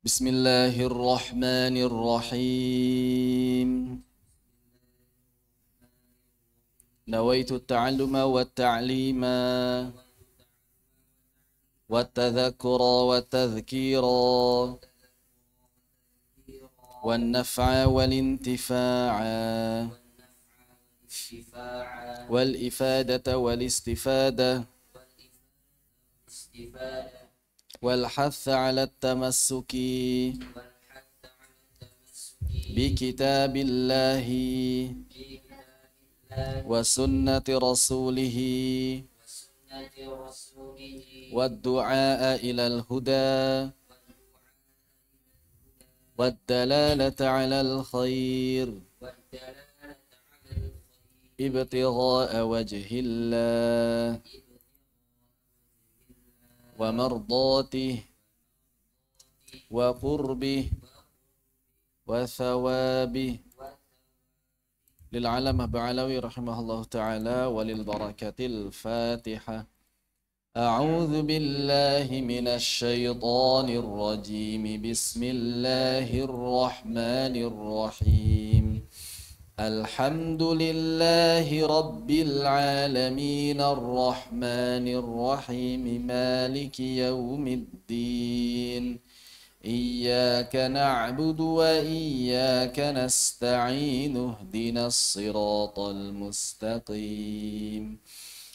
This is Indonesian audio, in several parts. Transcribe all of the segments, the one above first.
Bismillahirrahmanirrahim. Nawaitu ta'alluma wa ta'lima wa tadhakura wa tadhkira wa naf'a wal intifa'a wal ifadata wal istifada wal hatha 'ala at-tamassuki bi kitabillahi wa sunnati rasulihi wa du'a ilal huda wa dalalata 'alal khair ibtigha'a wajhillah wa mardatihi wa qurbih wa thawabih lil alamah ba'alawi rahimahullah ta'ala walil barakatil fatihah. A'udzu billahi minasy syaithanir rajim. Bismillahirrahmanirrahim. Alhamdulillahi rabbil alamin arrahmanir rahim maliki yaumiddin. Iyyaka na'budu wa iyyaka nasta'in ihdinas siratal mustaqim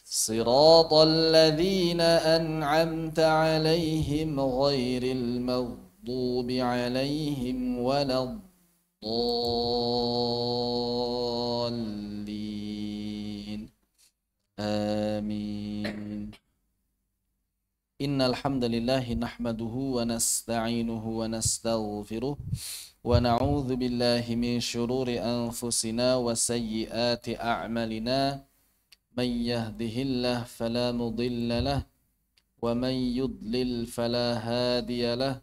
siratal ladzina an'amta 'alaihim ghairil maghdubi 'alaihim waladdallin. Amin. Innal hamdalillahi nahmaduhu wa nasta'inuhu wa nastaghfiruh wa na'udzu billahi min shururi anfusina wa sayyiati a'malina may yahdihillahu fala mudilla lahu wa may yudlil fala hadiya lahu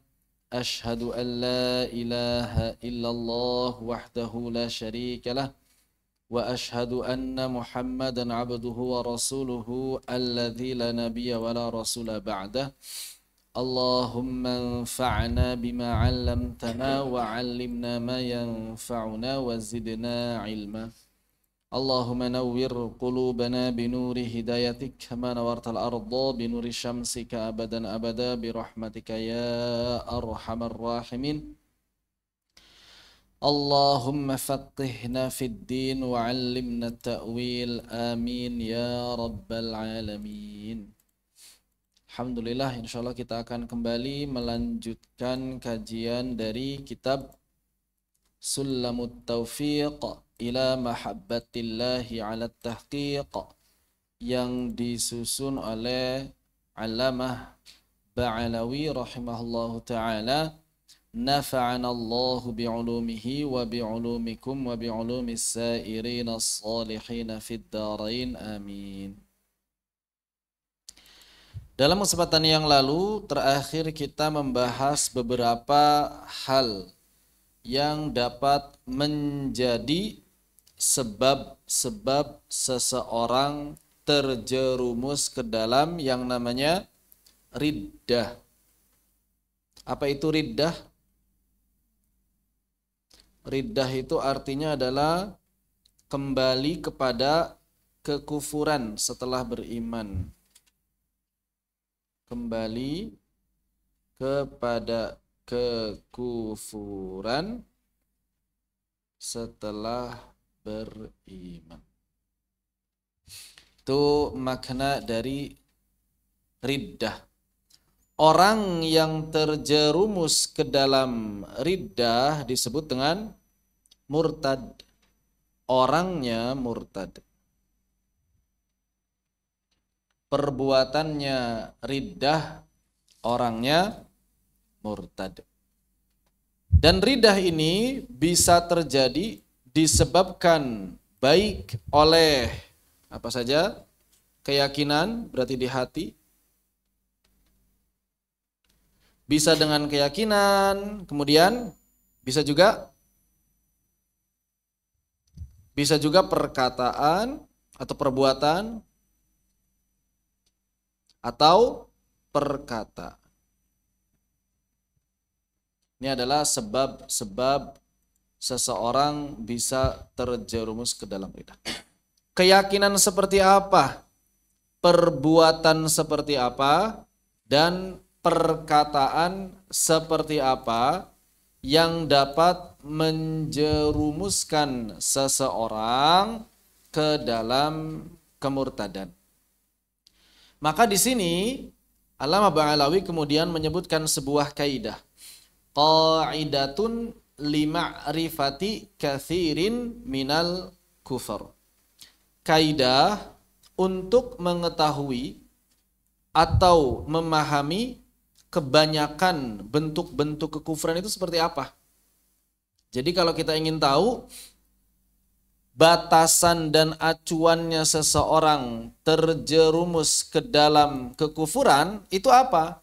ashhadu an la ilaha illallah wahdahu la syarika lahu wa ashhadu anna Muhammadan abduhu wa rasuluhu alladzi la nabiyya wa la rasula ba'dah. Allahumma anfa'na bima 'allamtana wa 'allimna ma yanfa'una wa zidna 'ilma. Allahumma nawwir qulubana binuri hidayatik kama nawartal arda binuri syamsika abadan abada bi rahmatika ya arhamar rahimin. Allahumma faqihna fid din wa 'allimna ta'wil. Amin ya rabbal alamin. Alhamdulillah, insyaallah kita akan kembali melanjutkan kajian dari kitab Sulamut Taufiq ila Mahabbatillahi 'ala Tahqiq yang disusun oleh Allamah Ba'alawi rahimahullahu ta'ala. Nafa'ana Allahu bi'ulumihi wa bi'ulumikum wa bi'ulumis sairina as-salihina fid darain. Amin. Dalam kesempatan yang lalu terakhir kita membahas beberapa hal yang dapat menjadi sebab-sebab seseorang terjerumus ke dalam yang namanya riddah. Apa itu riddah? Riddah itu artinya adalah kembali kepada kekufuran setelah beriman. Kembali kepada kekufuran setelah beriman. Itu makna dari riddah. Orang yang terjerumus ke dalam riddah disebut dengan murtad. Orangnya murtad. Perbuatannya riddah, orangnya murtad. Dan riddah ini bisa terjadi disebabkan baik oleh apa saja? Keyakinan, berarti di hati. Bisa dengan keyakinan, kemudian bisa juga perkataan atau perbuatan atau perkataan. Ini adalah sebab-sebab seseorang bisa terjerumus ke dalam ridha. Keyakinan seperti apa? Perbuatan seperti apa? Dan perkataan seperti apa yang dapat menjerumuskan seseorang ke dalam kemurtadan. Maka di sini Allamah Ba'alawi kemudian menyebutkan sebuah kaidah. Qa'idatun lima'rifati kathirin minal kufar. Kaidah untuk mengetahui atau memahami kebanyakan bentuk-bentuk kekufuran itu seperti apa. Jadi kalau kita ingin tahu batasan dan acuannya seseorang terjerumus ke dalam kekufuran itu apa?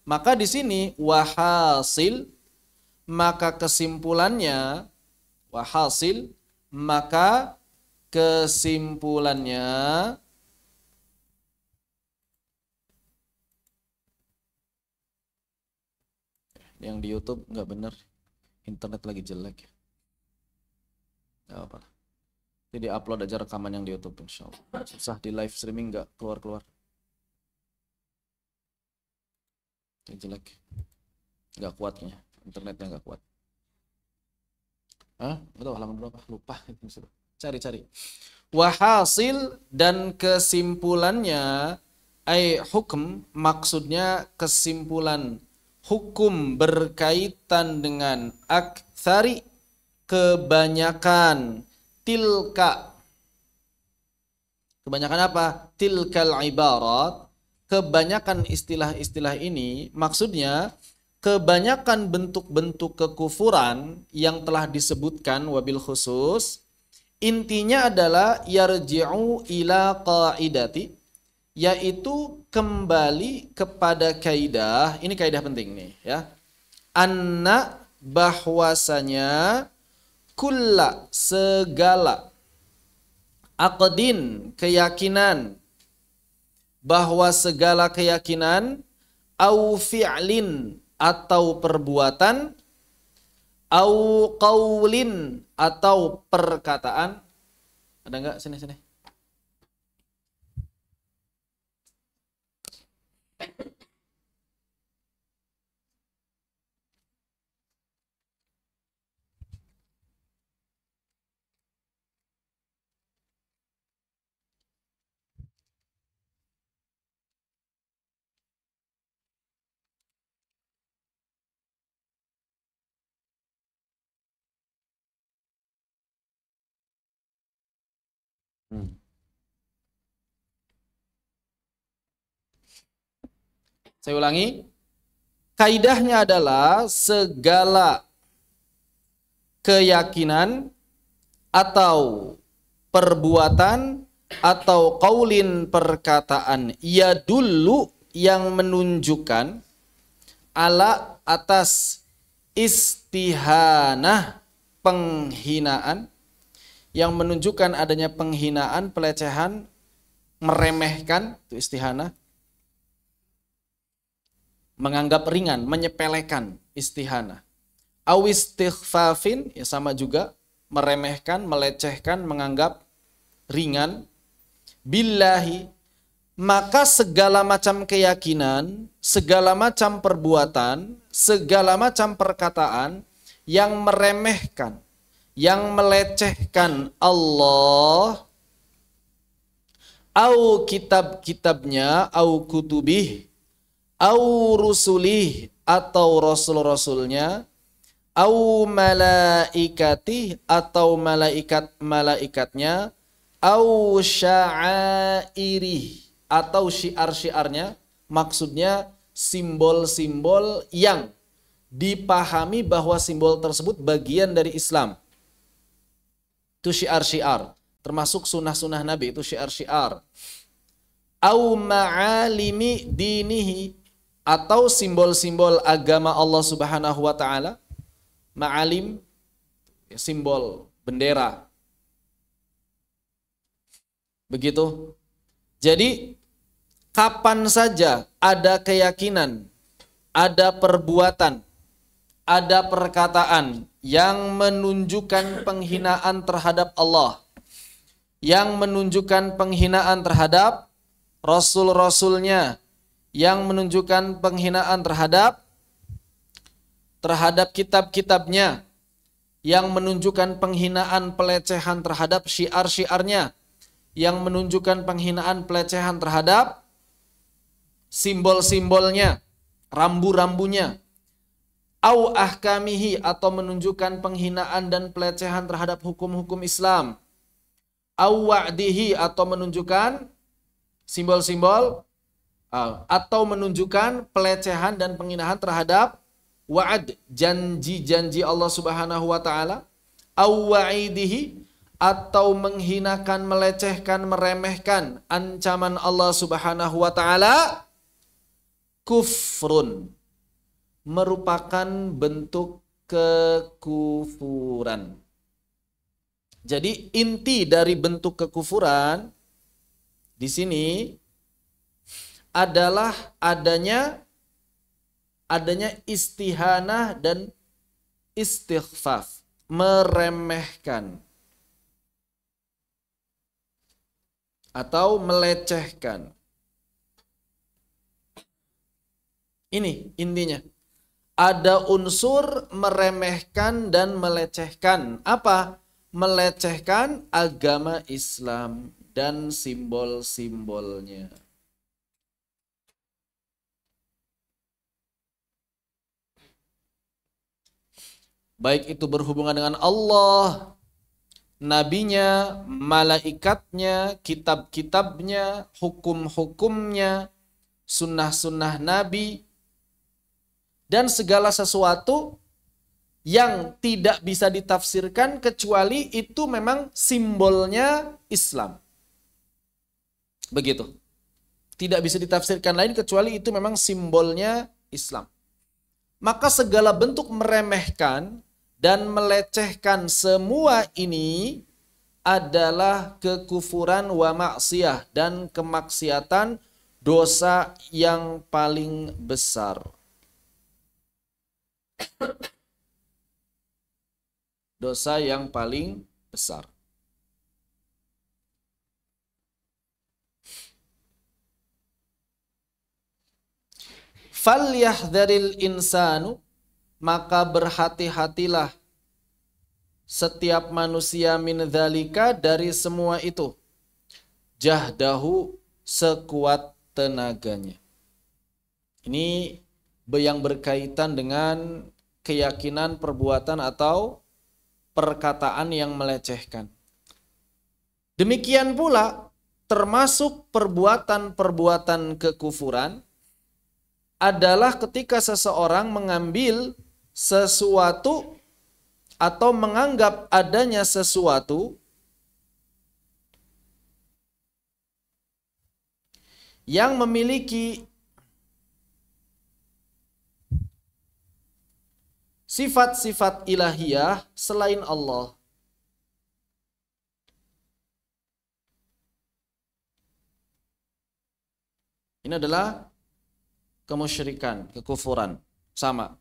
Maka di sini wahasil, maka kesimpulannya, wahasil, maka kesimpulannya yang di YouTube nggak bener, internet lagi jelek. Nggak apa. Jadi upload aja rekaman yang di YouTube, insya Allah. Susah di live streaming nggak keluar-keluar. Jelek, nggak kuatnya, internetnya nggak kuat. Betul, halaman berapa? Lupa. Cari-cari. Wahasil dan kesimpulannya, hukum, maksudnya kesimpulan hukum berkaitan dengan aktsari, kebanyakan, tilka, kebanyakan apa? Tilkal ibarat, kebanyakan istilah-istilah ini maksudnya kebanyakan bentuk-bentuk kekufuran yang telah disebutkan wabil khusus, intinya adalah yarji'u ila qaidati, yaitu kembali kepada kaidah. Ini kaidah penting nih ya. Anna, bahwasanya, kulla, segala, aqdin, keyakinan, bahwa segala keyakinan, au fi'lin, atau perbuatan, au qaulin, atau perkataan. Ada enggak? Sini. Saya ulangi. Kaidahnya adalah segala keyakinan atau perbuatan atau qaulin, perkataan, ya dulu, yang menunjukkan, ala, atas, istihanah, penghinaan, yang menunjukkan adanya penghinaan, pelecehan, meremehkan, itu istihanah, menganggap ringan, menyepelekan, istihanah. Awistighfafin, ya sama juga, meremehkan, melecehkan, menganggap ringan. Billahi, maka segala macam keyakinan, segala macam perbuatan, segala macam perkataan yang meremehkan, yang melecehkan Allah, au kitab-kitabnya, au kutubih, au rusulih, atau rasul-rasulnya, au malaikatih, atau malaikat-malaikatnya, au sya'airih, atau syiar-syiarnya, maksudnya simbol-simbol yang dipahami bahwa simbol tersebut bagian dari Islam. Itu syiar-syiar, termasuk sunnah-sunnah Nabi, itu syiar-syiar. Au ma'alimi dinihi, atau simbol-simbol agama Allah Subhanahu wa taala. Ma'alim, simbol bendera. Begitu. Jadi kapan saja ada keyakinan, ada perbuatan, ada perkataan yang menunjukkan penghinaan terhadap Allah, yang menunjukkan penghinaan terhadap Rasul-Rasulnya, yang menunjukkan penghinaan terhadap kitab-kitabnya, yang menunjukkan penghinaan pelecehan terhadap syiar-syiarnya, yang menunjukkan penghinaan pelecehan terhadap simbol-simbolnya, rambu-rambunya, au ahkamihi, atau menunjukkan penghinaan dan pelecehan terhadap hukum-hukum Islam, au wa'dihi, atau menunjukkan simbol-simbol atau menunjukkan pelecehan dan penghinaan terhadap wa'ad, janji-janji Allah Subhanahu wa taala, au wa'idihi, atau menghinakan, melecehkan, meremehkan ancaman Allah Subhanahu wa taala, kufrun, merupakan bentuk kekufuran. Jadi inti dari bentuk kekufuran di sini adalah adanya istihanah dan istighfaf, meremehkan atau melecehkan. Ini intinya. Ada unsur meremehkan dan melecehkan. Apa? Melecehkan agama Islam dan simbol-simbolnya. Baik itu berhubungan dengan Allah, nabinya, malaikatnya, kitab-kitabnya, hukum-hukumnya, sunnah-sunnah nabi, dan segala sesuatu yang tidak bisa ditafsirkan kecuali itu memang simbolnya Islam. Begitu. Tidak bisa ditafsirkan lain kecuali itu memang simbolnya Islam. Maka segala bentuk meremehkan dan melecehkan semua ini adalah kekufuran wa maksiyah, dan kemaksiatan, dosa yang paling besar. Dosa yang paling besar. Falyahdharil insanu, maka berhati-hatilah setiap manusia min dzalika, dari semua itu, jahdahu, sekuat tenaganya. Ini yang berkaitan dengan keyakinan, perbuatan atau perkataan yang melecehkan. Demikian pula termasuk perbuatan-perbuatan kekufuran adalah ketika seseorang mengambil sesuatu atau menganggap adanya sesuatu yang memiliki sifat-sifat ilahiyah selain Allah. Ini adalah kemusyrikan, kekufuran. Sama.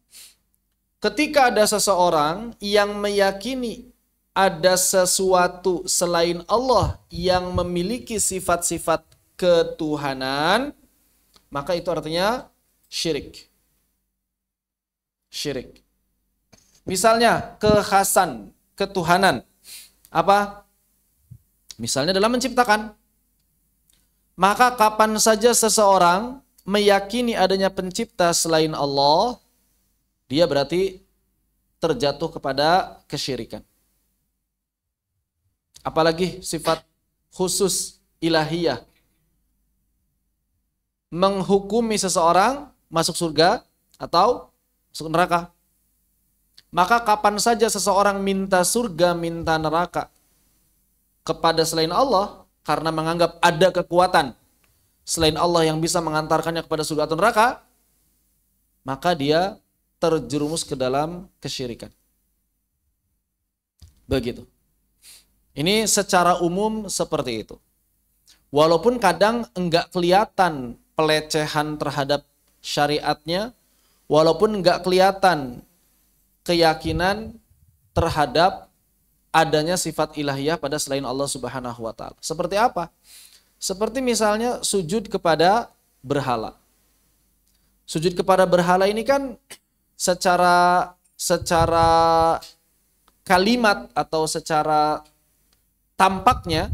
Ketika ada seseorang yang meyakini ada sesuatu selain Allah yang memiliki sifat-sifat ketuhanan, maka itu artinya syirik. Syirik. Misalnya kekhasan ketuhanan. Apa? Misalnya dalam menciptakan. Maka kapan saja seseorang meyakini adanya pencipta selain Allah, dia berarti terjatuh kepada kesyirikan. Apalagi sifat khusus ilahiyah. Menghukumi seseorang masuk surga atau masuk neraka. Maka kapan saja seseorang minta surga, minta neraka kepada selain Allah, karena menganggap ada kekuatan selain Allah yang bisa mengantarkannya kepada surga atau neraka, maka dia terjerumus ke dalam kesyirikan. Begitu. Ini secara umum seperti itu. Walaupun kadang enggak kelihatan pelecehan terhadap syariatnya, walaupun enggak kelihatan keyakinan terhadap adanya sifat ilahiyah pada selain Allah Subhanahu wa taala. Seperti apa? Seperti misalnya sujud kepada berhala. Sujud kepada berhala ini kan secara kalimat atau secara tampaknya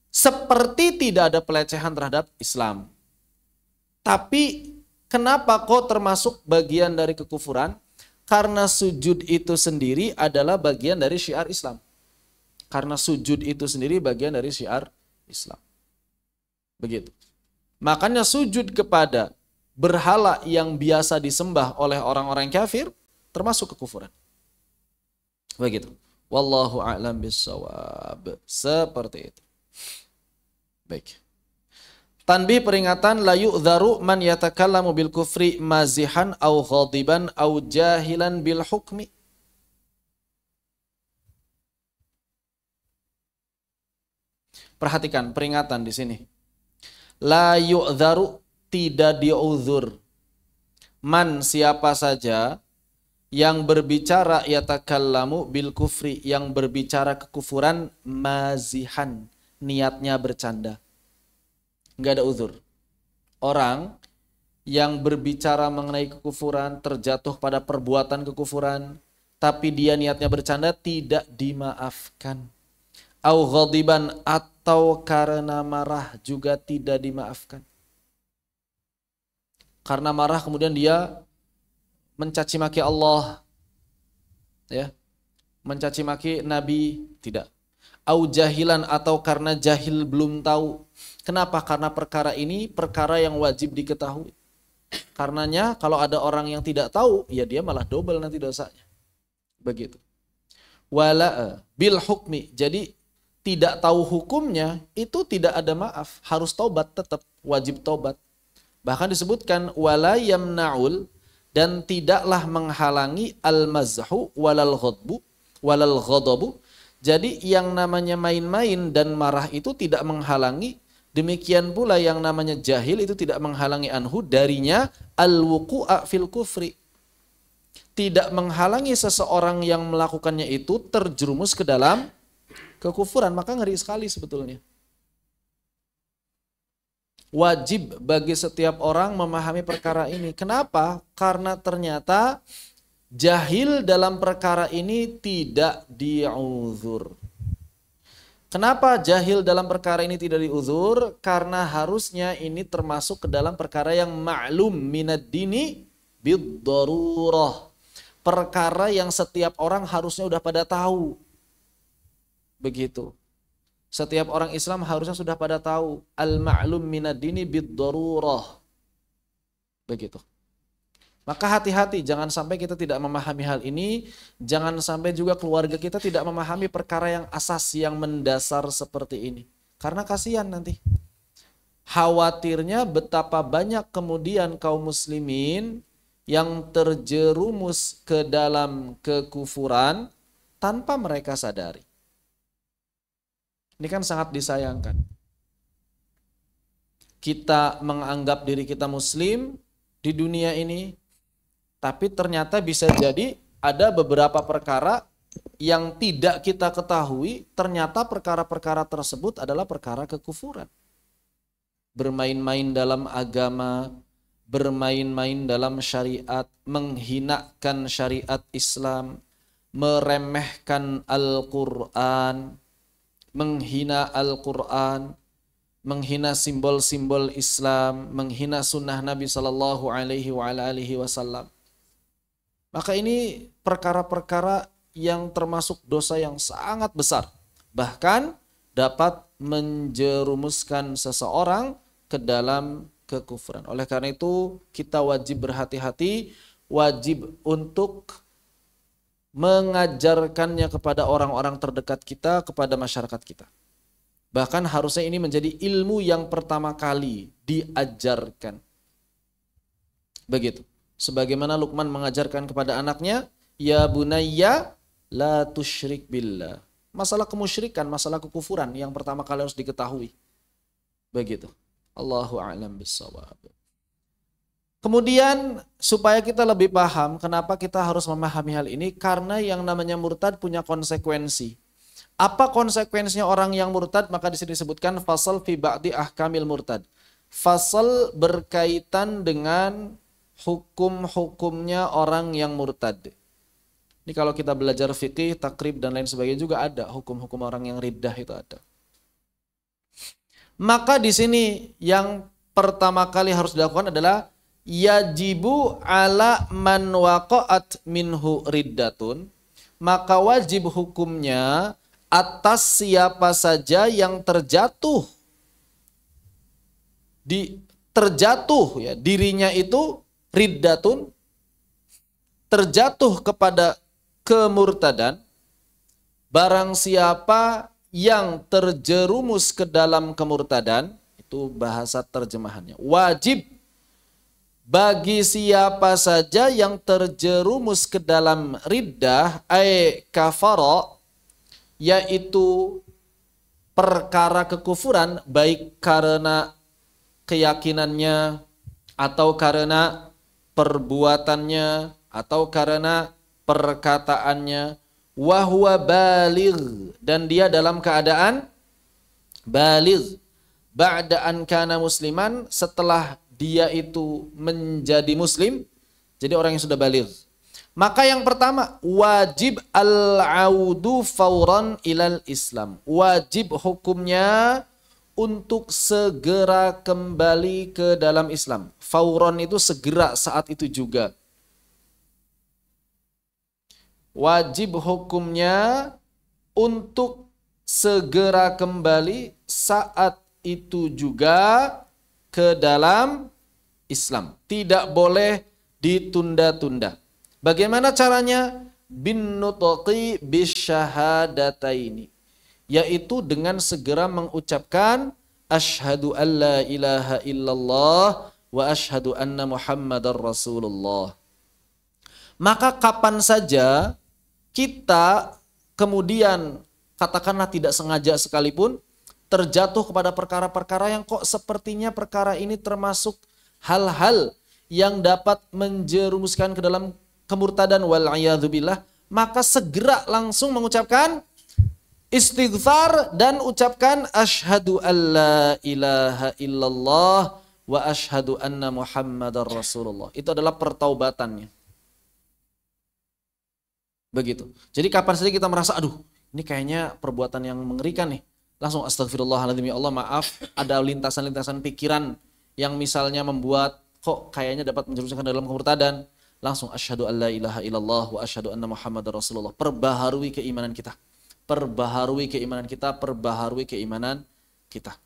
seperti tidak ada pelecehan terhadap Islam. Tapi kenapa kok termasuk bagian dari kekufuran? Karena sujud itu sendiri adalah bagian dari syiar Islam. Karena sujud itu sendiri bagian dari syiar Islam. Begitu. Makanya sujud kepada berhala yang biasa disembah oleh orang-orang kafir termasuk kekufuran. Begitu. Wallahu a'lam bissawab. Seperti itu. Baik. Tanbih peringatan la yu'dharu man yatakallamu bil kufri mazihan au ghadiban au jahilan bil hukmi. Perhatikan peringatan di sini. La yu'dharu, tidak diuzur. Man, siapa saja yang berbicara yatakallamu bil kufri, yang berbicara kekufuran mazihan, niatnya bercanda. Enggak ada uzur. Orang yang berbicara mengenai kekufuran, terjatuh pada perbuatan kekufuran, tapi dia niatnya bercanda, tidak dimaafkan. Au ghadiban, atau karena marah, juga tidak dimaafkan. Karena marah kemudian dia mencaci maki Allah, ya, mencaci maki Nabi, tidak. Au jahilan, atau karena jahil belum tahu. Kenapa? Karena perkara ini perkara yang wajib diketahui. Karenanya kalau ada orang yang tidak tahu, ya dia malah double nanti dosanya. Begitu. Wala bil hukmi, jadi tidak tahu hukumnya itu tidak ada maaf, harus taubat, tetap wajib taubat. Bahkan disebutkan wala yamna'ul, dan tidaklah menghalangi al-mazhu walal ghadabu. Jadi yang namanya main-main dan marah itu tidak menghalangi. Demikian pula yang namanya jahil itu tidak menghalangi anhu darinya al-wuqu'a fil kufri. Tidak menghalangi seseorang yang melakukannya itu terjerumus ke dalam kekufuran. Maka ngeri sekali sebetulnya. Wajib bagi setiap orang memahami perkara ini. Kenapa? Karena ternyata jahil dalam perkara ini tidak diuzur. Kenapa jahil dalam perkara ini tidak diuzur? Karena harusnya ini termasuk ke dalam perkara yang ma'lum minad dini bid-darurah. Perkara yang setiap orang harusnya udah pada tahu. Begitu. Setiap orang Islam harusnya sudah pada tahu al-ma'lum minad dini bid-darurah. Begitu. Maka hati-hati, jangan sampai kita tidak memahami hal ini, jangan sampai juga keluarga kita tidak memahami perkara yang asas, yang mendasar seperti ini. Karena kasihan nanti. Khawatirnya betapa banyak kemudian kaum muslimin yang terjerumus ke dalam kekufuran tanpa mereka sadari. Ini kan sangat disayangkan. Kita menganggap diri kita muslim di dunia ini, tapi ternyata bisa jadi ada beberapa perkara yang tidak kita ketahui, ternyata perkara-perkara tersebut adalah perkara kekufuran. Bermain-main dalam agama, bermain-main dalam syariat, menghinakan syariat Islam, meremehkan Al-Quran, menghina Al-Quran, menghina simbol-simbol Islam, menghina sunnah Nabi Sallallahu Alaihi Wasallam. Maka ini perkara-perkara yang termasuk dosa yang sangat besar. Bahkan dapat menjerumuskan seseorang ke dalam kekufuran. Oleh karena itu kita wajib berhati-hati, wajib untuk mengajarkannya kepada orang-orang terdekat kita, kepada masyarakat kita. Bahkan harusnya ini menjadi ilmu yang pertama kali diajarkan. Begitu. Sebagaimana Luqman mengajarkan kepada anaknya, ya bunayya la tusyrik billah. Masalah kemusyrikan, masalah kekufuran yang pertama kali harus diketahui. Begitu. Allahu a'lam bissawab. Kemudian supaya kita lebih paham kenapa kita harus memahami hal ini, karena yang namanya murtad punya konsekuensi. Apa konsekuensinya orang yang murtad? Maka di sini disebutkan fasal fi ba'di ahkamil murtad. Fasal berkaitan dengan hukum-hukumnya orang yang murtad. Ini kalau kita belajar fikih, takrib dan lain sebagainya juga ada hukum-hukum orang yang riddah itu ada. Maka di sini yang pertama kali harus dilakukan adalah yajibu ala man waqa'at minhu riddatun, maka wajib hukumnya atas siapa saja yang terjatuh ya dirinya itu riddatun, terjatuh kepada kemurtadan. Barang siapa yang terjerumus ke dalam kemurtadan, itu bahasa terjemahannya, wajib bagi siapa saja yang terjerumus ke dalam riddah, kafara, yaitu perkara kekufuran, baik karena keyakinannya atau karena perbuatannya atau karena perkataannya, wahwa baligh, dan dia dalam keadaan baligh, ba'da an kana musliman, setelah dia itu menjadi muslim, jadi orang yang sudah baligh. Maka yang pertama, wajib al-audu fauran ilal Islam. Wajib hukumnya untuk segera kembali ke dalam Islam. Fauran itu segera, saat itu juga. Wajib hukumnya untuk segera kembali saat itu juga ke dalam Islam. Tidak boleh ditunda-tunda. Bagaimana caranya? Bin nutqi bisyahadataini, yaitu dengan segera mengucapkan asyhadu an la ilaha illallah wa asyhadu anna muhammadar rasulullah. Maka kapan saja kita kemudian katakanlah tidak sengaja sekalipun terjatuh kepada perkara-perkara yang kok sepertinya perkara ini termasuk hal-hal yang dapat menjerumuskan ke dalam kemurtadan wal'iyadzubillah, maka segera langsung mengucapkan istighfar dan ucapkan asyhadu alla ilaha illallah wa asyhadu anna muhammadar rasulullah. Itu adalah pertaubatannya. Begitu. Jadi kapan saja kita merasa aduh, ini kayaknya perbuatan yang mengerikan nih, langsung astagfirullahaladzim, ya Allah maaf, ada lintasan-lintasan pikiran yang misalnya membuat kok kayaknya dapat menjerumuskan dalam kemurtadan, langsung asyhadu alla ilaha illallah wa asyhadu anna muhammadar rasulullah. Perbaharui keimanan kita. Perbaharui keimanan kita, perbaharui keimanan kita.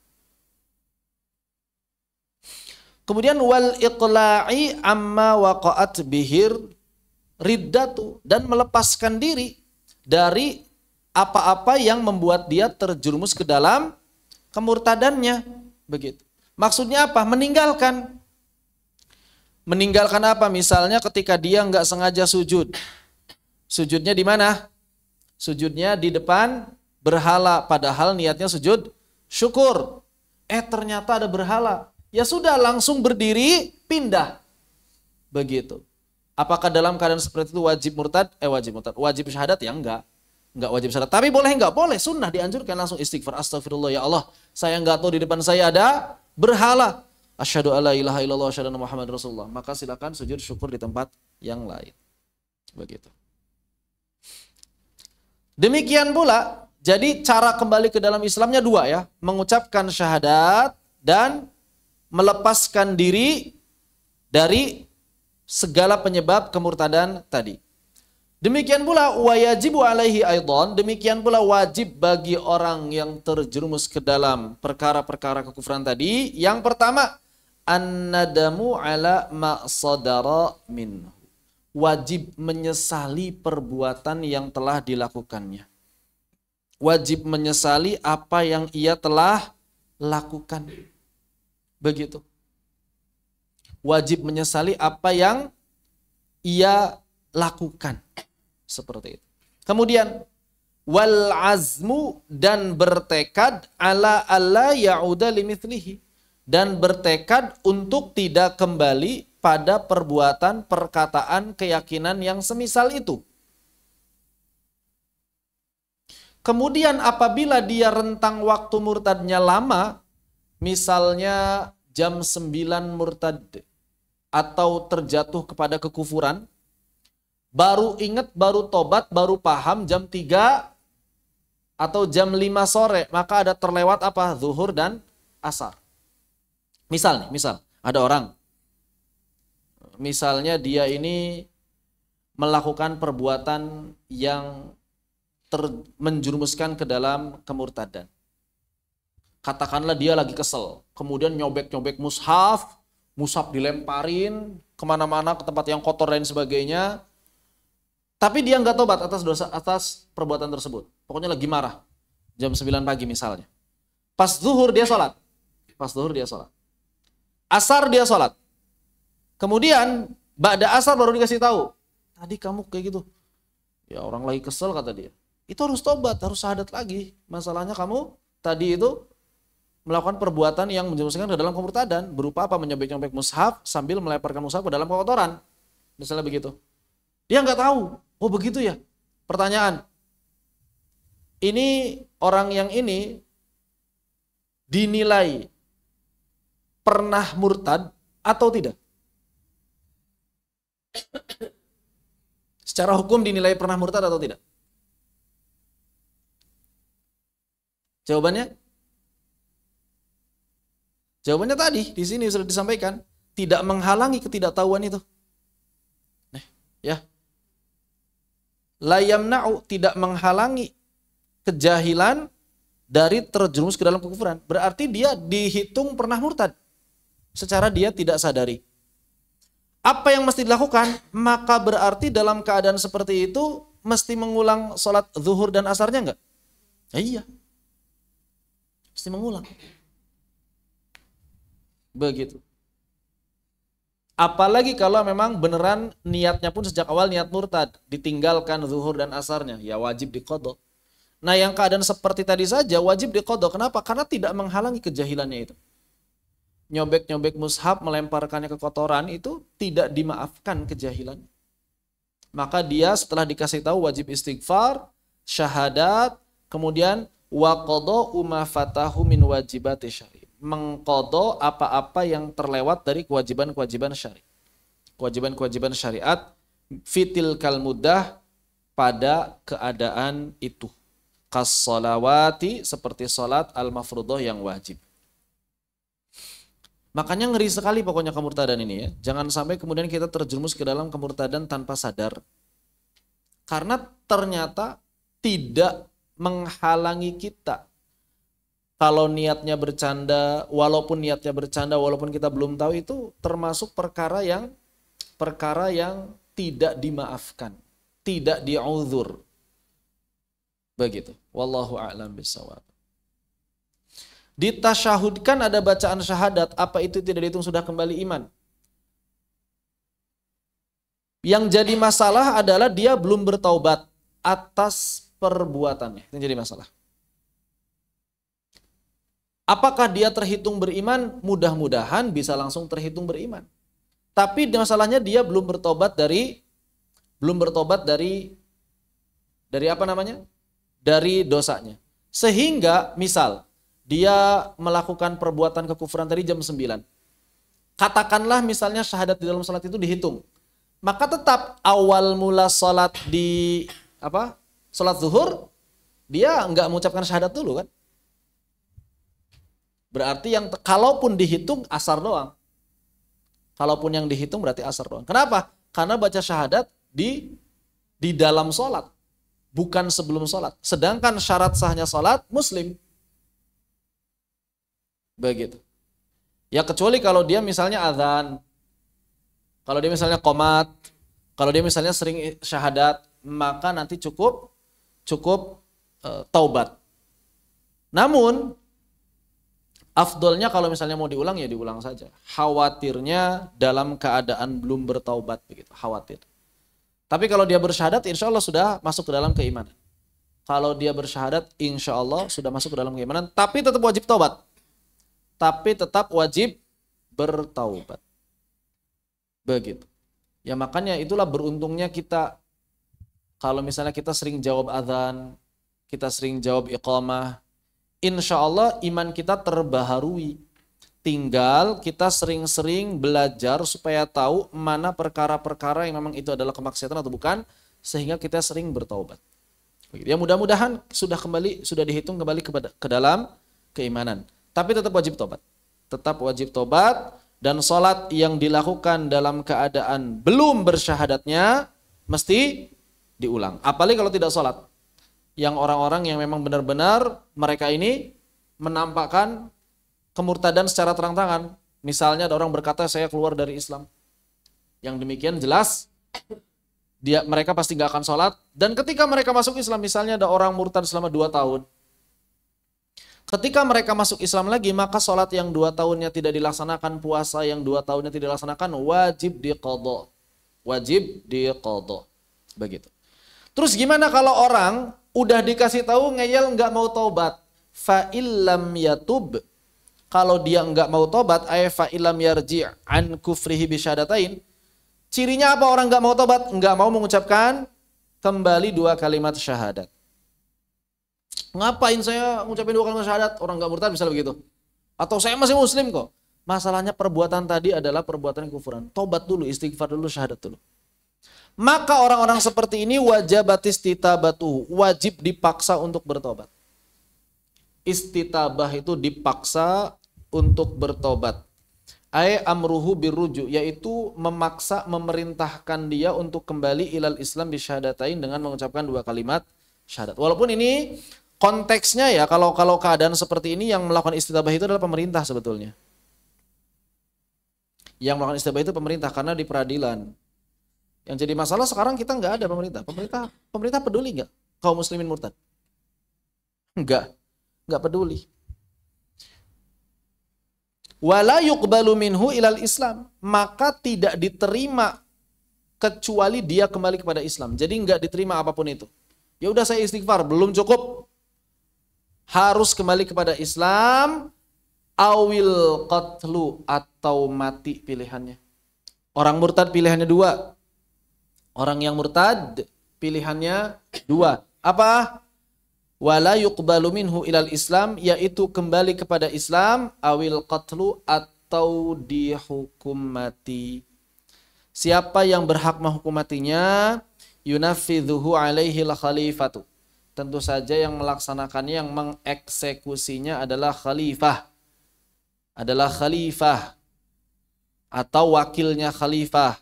Kemudian wal iqla'i amma waqa'at bihir riddatu, dan melepaskan diri dari apa-apa yang membuat dia terjerumus ke dalam kemurtadannya. Begitu. Maksudnya apa? Meninggalkan. Meninggalkan apa? Misalnya ketika dia nggak sengaja sujud. Sujudnya di mana? Sujudnya di depan berhala, padahal niatnya sujud syukur. Ternyata ada berhala. Ya sudah, langsung berdiri, pindah. Begitu. Apakah dalam keadaan seperti itu wajib murtad? Wajib syahadat? Ya enggak wajib syahadat. Tapi boleh enggak? Boleh, sunnah, dianjurkan langsung istighfar. Astagfirullah, ya Allah, saya enggak tahu di depan saya ada berhala. Asyhadu alla ilaha illallah wa asyhadu anna muhammadar rasulullah. Maka silakan sujud syukur di tempat yang lain. Begitu. Demikian pula, jadi cara kembali ke dalam Islamnya dua ya, mengucapkan syahadat dan melepaskan diri dari segala penyebab kemurtadan tadi. Demikian pula wajibu alaihi aidan, demikian pula wajib bagi orang yang terjerumus ke dalam perkara-perkara kekufuran tadi. Yang pertama, an-nadamu ala ma sadara minhu. Wajib menyesali perbuatan yang telah dilakukannya. Wajib menyesali apa yang ia telah lakukan. Begitu. Wajib menyesali apa yang ia lakukan. Seperti itu. Kemudian wal azmu, dan bertekad alla ya'uda limithlihi, dan bertekad untuk tidak kembali pada perbuatan, perkataan, keyakinan yang semisal itu. Kemudian apabila dia rentang waktu murtadnya lama, misalnya jam 9 murtad atau terjatuh kepada kekufuran, baru ingat, baru tobat, baru paham jam 3 atau jam 5 sore, maka ada terlewat apa? Zuhur dan asar. Misal ada orang, misalnya dia ini melakukan perbuatan yang menjerumuskan ke dalam kemurtadan. Katakanlah dia lagi kesel, kemudian nyobek-nyobek mushaf dilemparin kemana-mana ke tempat yang kotor dan sebagainya. Tapi dia nggak tobat atas perbuatan tersebut. Pokoknya lagi marah. Jam 9 pagi misalnya. Pas zuhur dia sholat. Asar dia sholat. Kemudian ba'da asar baru dikasih tahu. Tadi kamu kayak gitu. Ya orang lagi kesel kata dia. Itu harus tobat, harus syahadat lagi. Masalahnya kamu tadi itu melakukan perbuatan yang menjerumuskan ke dalam kemurtadan. Berupa apa? Menyobek-nyobek mushaf sambil melemparkan mushaf ke dalam kotoran. Misalnya begitu. Dia nggak tahu. Oh begitu ya. Pertanyaan. Ini orang yang ini dinilai pernah murtad atau tidak? Secara hukum dinilai pernah murtad atau tidak? Jawabannya tadi di sini sudah disampaikan, tidak menghalangi ketidaktahuan itu. Ya. La yamna'u, tidak menghalangi kejahilan dari terjerumus ke dalam kekufuran. Berarti dia dihitung pernah murtad secara dia tidak sadari. Apa yang mesti dilakukan? Maka berarti dalam keadaan seperti itu mesti mengulang sholat zuhur dan asarnya enggak? Iya. Mesti mengulang. Begitu. Apalagi kalau memang beneran niatnya pun sejak awal niat murtad, ditinggalkan zuhur dan asarnya, ya wajib diqadha. Nah yang keadaan seperti tadi saja wajib diqadha. Kenapa? Karena tidak menghalangi kejahilannya itu. Nyobek-nyobek mushaf, melemparkannya ke kotoran itu tidak dimaafkan kejahilan. Maka dia setelah dikasih tahu wajib istighfar, syahadat, kemudian wa qadha ma fatahu min wajibati syari. Mengqadha apa-apa yang terlewat dari kewajiban-kewajiban syari. Kewajiban-kewajiban syariat fitil kal muddah pada keadaan itu. Kas sholawati, seperti salat al-mafruḍah yang wajib. Makanya ngeri sekali pokoknya kemurtadan ini ya. Jangan sampai kemudian kita terjerumus ke dalam kemurtadan tanpa sadar. Karena ternyata tidak menghalangi kita. Kalau niatnya bercanda, walaupun kita belum tahu, itu termasuk perkara yang tidak dimaafkan, tidak di'udzur. Begitu. Wallahu a'lam bishawab. Ditasyahudkan ada bacaan syahadat, apa itu tidak dihitung sudah kembali iman? Yang jadi masalah adalah dia belum bertaubat atas perbuatannya. Itu jadi masalah. Apakah dia terhitung beriman? Mudah-mudahan bisa langsung terhitung beriman. Tapi masalahnya dia belum bertobat dari apa namanya? Dari dosanya. Sehingga misal dia melakukan perbuatan kekufuran tadi jam 9. Katakanlah misalnya syahadat di dalam salat itu dihitung. Maka tetap awal mula salat di salat zuhur dia enggak mengucapkan syahadat dulu kan? Berarti yang kalaupun dihitung asar doang. Kalaupun yang dihitung berarti asar doang. Kenapa? Karena baca syahadat di dalam sholat, bukan sebelum sholat. Sedangkan syarat sahnya sholat muslim. Begitu. Ya kecuali kalau dia misalnya azan, kalau dia misalnya qomat, kalau dia misalnya sering syahadat, maka nanti cukup taubat. Namun afdolnya kalau misalnya mau diulang ya diulang saja. Khawatirnya dalam keadaan belum bertaubat begitu, khawatir. Tapi kalau dia bersyahadat insya Allah sudah masuk ke dalam keimanan. Kalau dia bersyahadat insya Allah sudah masuk ke dalam keimanan, tapi tetap wajib taubat. Tapi tetap wajib bertaubat. Begitu. Ya makanya itulah beruntungnya kita kalau misalnya kita sering jawab azan, kita sering jawab iqamah, insya Allah iman kita terbaharui. Tinggal kita sering-sering belajar supaya tahu mana perkara-perkara yang memang itu adalah kemaksiatan atau bukan, sehingga kita sering bertaubat. Ya mudah-mudahan sudah dihitung kembali ke dalam keimanan. Tapi tetap wajib tobat. Tetap wajib tobat, dan sholat yang dilakukan dalam keadaan belum bersyahadatnya mesti diulang. Apalagi kalau tidak sholat. Yang orang-orang yang memang benar-benar mereka ini menampakkan kemurtadan secara terang-terangan. Misalnya ada orang berkata saya keluar dari Islam. Yang demikian jelas mereka pasti gak akan sholat. Dan ketika mereka masuk Islam, misalnya ada orang murtad selama 2 tahun. Ketika mereka masuk Islam lagi, maka sholat yang 2 tahunnya tidak dilaksanakan, puasa yang 2 tahunnya tidak dilaksanakan, wajib diqadha. Wajib diqadha. Begitu. Terus gimana kalau orang udah dikasih tahu ngeyel nggak mau taubat? Fa illam yatub. Kalau dia nggak mau tobat, fa illam yarji' an kufrihi bisyahadatain. Cirinya apa orang nggak mau tobat? Nggak mau mengucapkan kembali 2 kalimat syahadat. Ngapain saya ngucapin 2 kalimat syahadat? Orang nggak murtad misalnya begitu. Atau saya masih muslim kok. Masalahnya perbuatan tadi adalah perbuatan kufuran. Tobat dulu, istighfar dulu, syahadat dulu. Maka orang-orang seperti ini wajibat istitabatuh, wajib dipaksa untuk bertobat. Istitabah itu dipaksa untuk bertobat. Ai amruhu birruju, yaitu memaksa, memerintahkan dia untuk kembali ilal Islam bisyahadatain dengan mengucapkan 2 kalimat syahadat. Walaupun ini konteksnya ya, kalau keadaan seperti ini yang melakukan istitabah itu adalah pemerintah sebetulnya. Yang melakukan istitabah itu pemerintah karena di peradilan. Yang jadi masalah sekarang kita nggak ada pemerintah. Pemerintah peduli nggak kaum muslimin murtad? Nggak peduli. Wala yuqbalu minhu ilal Islam, maka tidak diterima kecuali dia kembali kepada Islam. Jadi nggak diterima apapun itu. Ya udah saya istighfar, belum cukup. Harus kembali kepada Islam, awil qatlu, atau mati pilihannya. Orang murtad pilihannya 2. Orang yang murtad pilihannya 2. Apa? Wala yuqbalu minhu ilal Islam, yaitu kembali kepada Islam, awil qatlu, atau dihukum mati. Siapa yang berhak menghukum matinya? Yunafidhuhu alaihi khalifatu. Tentu saja yang melaksanakannya, yang mengeksekusinya adalah khalifah. Adalah khalifah atau wakilnya khalifah.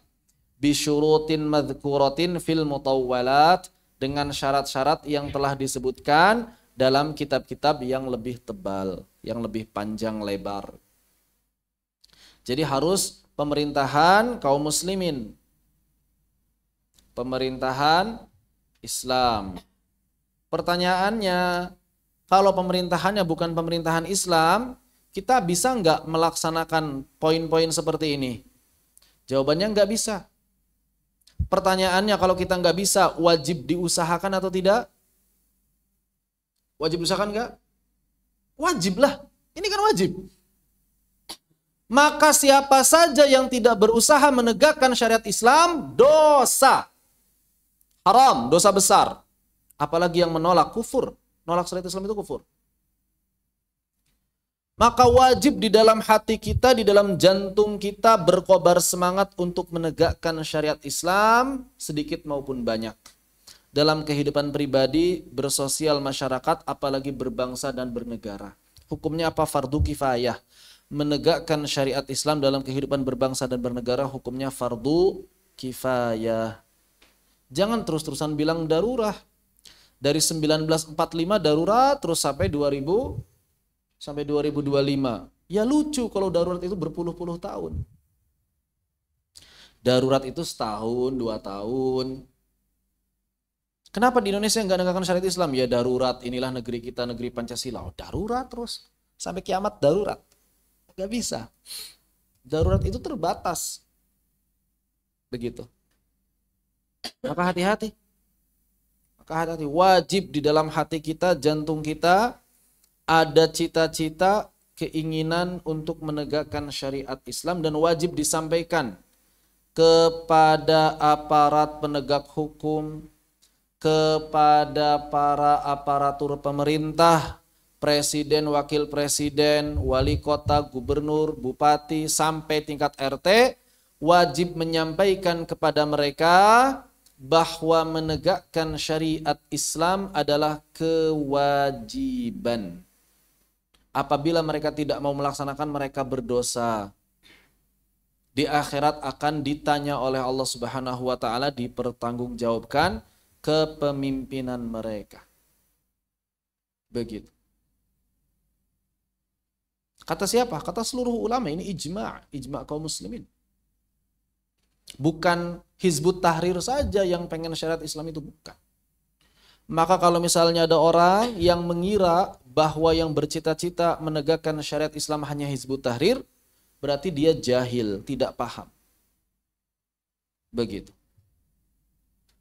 Bisyurutin madhkuratin fil mutawwalat, dengan syarat-syarat yang telah disebutkan dalam kitab-kitab yang lebih tebal, yang lebih panjang lebar. Jadi harus pemerintahan kaum muslimin. Pemerintahan Islam. Pertanyaannya, kalau pemerintahannya bukan pemerintahan Islam, kita bisa nggak melaksanakan poin-poin seperti ini? Jawabannya nggak bisa. Pertanyaannya, kalau kita nggak bisa, wajib diusahakan atau tidak? Wajib diusahakan nggak? Wajib lah. Ini kan wajib. Maka siapa saja yang tidak berusaha menegakkan syariat Islam, dosa. Haram, dosa besar. Apalagi yang menolak, kufur. Nolak syariat Islam itu kufur. Maka wajib di dalam hati kita, di dalam jantung kita berkobar semangat untuk menegakkan syariat Islam sedikit maupun banyak. Dalam kehidupan pribadi, bersosial masyarakat, apalagi berbangsa dan bernegara. Hukumnya apa? Fardu kifayah. Menegakkan syariat Islam dalam kehidupan berbangsa dan bernegara hukumnya fardu kifayah. Jangan terus-terusan bilang darurat. Dari 1945 darurat terus sampai 2025. Ya lucu kalau darurat itu berpuluh-puluh tahun. Darurat itu setahun, 2 tahun. Kenapa di Indonesia nggak menegakkan syariat Islam? Ya darurat, inilah negeri kita, negeri Pancasila. Oh, darurat terus. Sampai kiamat darurat. Nggak bisa. Darurat itu terbatas. Begitu. Maka hati-hati. Wajib di dalam hati kita, jantung kita, ada cita-cita, keinginan untuk menegakkan syariat Islam, dan wajib disampaikan kepada aparat penegak hukum, kepada para aparatur pemerintah, presiden, wakil presiden, wali kota, gubernur, bupati, sampai tingkat RT, wajib menyampaikan kepada mereka bahwa menegakkan syariat Islam adalah kewajiban. Apabila mereka tidak mau melaksanakan, mereka berdosa. Di akhirat akan ditanya oleh Allah Subhanahu wa taala, dipertanggungjawabkan kepemimpinan mereka. Begitu. Kata siapa? Kata seluruh ulama, ini ijma' kaum muslimin. Bukan Hizbut Tahrir saja yang pengen syariat Islam itu, bukan. Maka kalau misalnya ada orang yang mengira bahwa yang bercita-cita menegakkan syariat Islam hanya Hizbut Tahrir, berarti dia jahil, tidak paham. Begitu.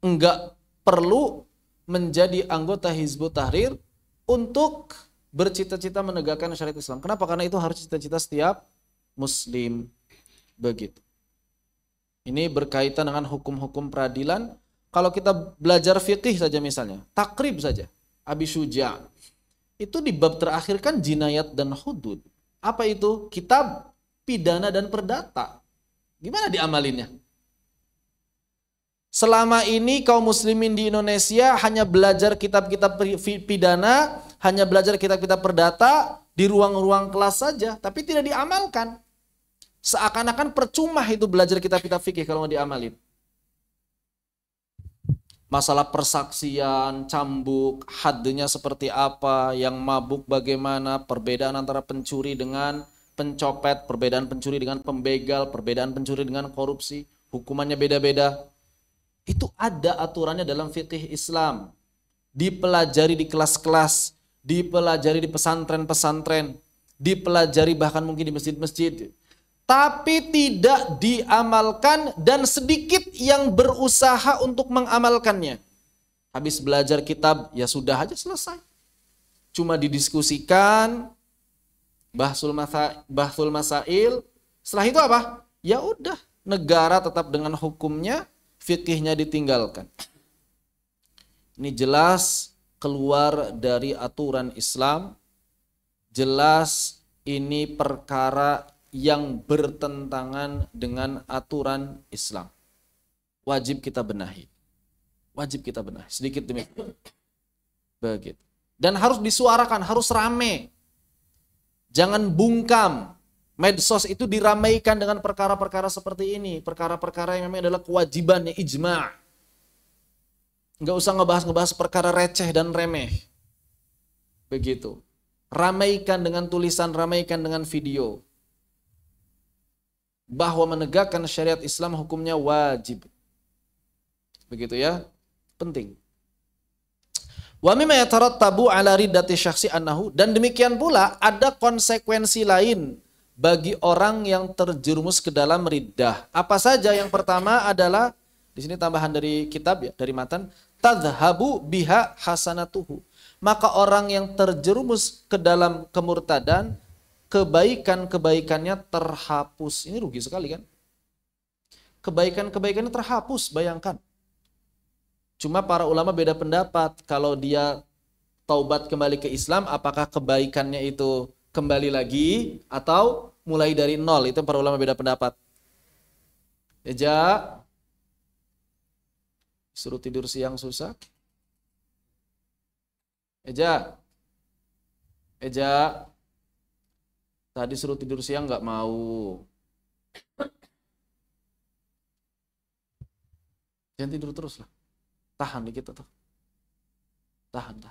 Enggak perlu menjadi anggota Hizbut Tahrir untuk bercita-cita menegakkan syariat Islam. Kenapa? Karena itu harus cita-cita setiap muslim. Begitu. Ini berkaitan dengan hukum-hukum peradilan. Kalau kita belajar fikih saja misalnya, takrib saja, Abi Syuja, itu di bab terakhir kan jinayat dan hudud. Apa itu? Kitab pidana dan perdata. Gimana diamalinnya? Selama ini kaum muslimin di Indonesia hanya belajar kitab-kitab pidana, hanya belajar kitab-kitab perdata di ruang-ruang kelas saja, tapi tidak diamalkan. Seakan-akan percuma itu belajar kitab-kitab fikih kalau mau diamalin. Masalah persaksian, cambuk, hadnya seperti apa, yang mabuk bagaimana, perbedaan antara pencuri dengan pencopet, perbedaan pencuri dengan pembegal, perbedaan pencuri dengan korupsi, hukumannya beda-beda. Itu ada aturannya dalam fikih Islam. Dipelajari di kelas-kelas, dipelajari di pesantren-pesantren, dipelajari bahkan mungkin di masjid-masjid. Tapi tidak diamalkan dan sedikit yang berusaha untuk mengamalkannya. Habis belajar kitab, ya sudah aja selesai. Cuma didiskusikan, bahsul masail. Setelah itu apa? Ya udah, negara tetap dengan hukumnya, fikihnya ditinggalkan. Ini jelas keluar dari aturan Islam. Jelas ini perkara yang bertentangan dengan aturan Islam. Wajib kita benahi. Wajib kita benahi. Sedikit demi begitu. Dan harus disuarakan, harus rame. Jangan bungkam. Medsos itu diramaikan dengan perkara-perkara seperti ini. Perkara-perkara yang memang adalah kewajibannya, ijma'. Nggak usah ngebahas-ngebahas perkara receh dan remeh. Begitu. Ramaikan dengan tulisan, ramaikan dengan video. Bahwa menegakkan syariat Islam hukumnya wajib. Begitu ya. Penting. Wa mimma yatarattabu ala riddati syakhsi annahu, dan demikian pula ada konsekuensi lain bagi orang yang terjerumus ke dalam riddah. Apa saja? Yang pertama adalah, di sini tambahan dari kitab ya, dari matan, tadhhabu biha hasanatuhu. Maka orang yang terjerumus ke dalam kemurtadan, kebaikan-kebaikannya terhapus. Ini rugi sekali kan? Kebaikan-kebaikannya terhapus, bayangkan. Cuma para ulama beda pendapat. Kalau dia taubat kembali ke Islam, apakah kebaikannya itu kembali lagi atau mulai dari nol? Itu para ulama beda pendapat. Eja, suruh tidur siang susah. Eja, tadi suruh tidur siang nggak mau. Jangan tidur terus lah. Tahan dikit tuh. Tahan.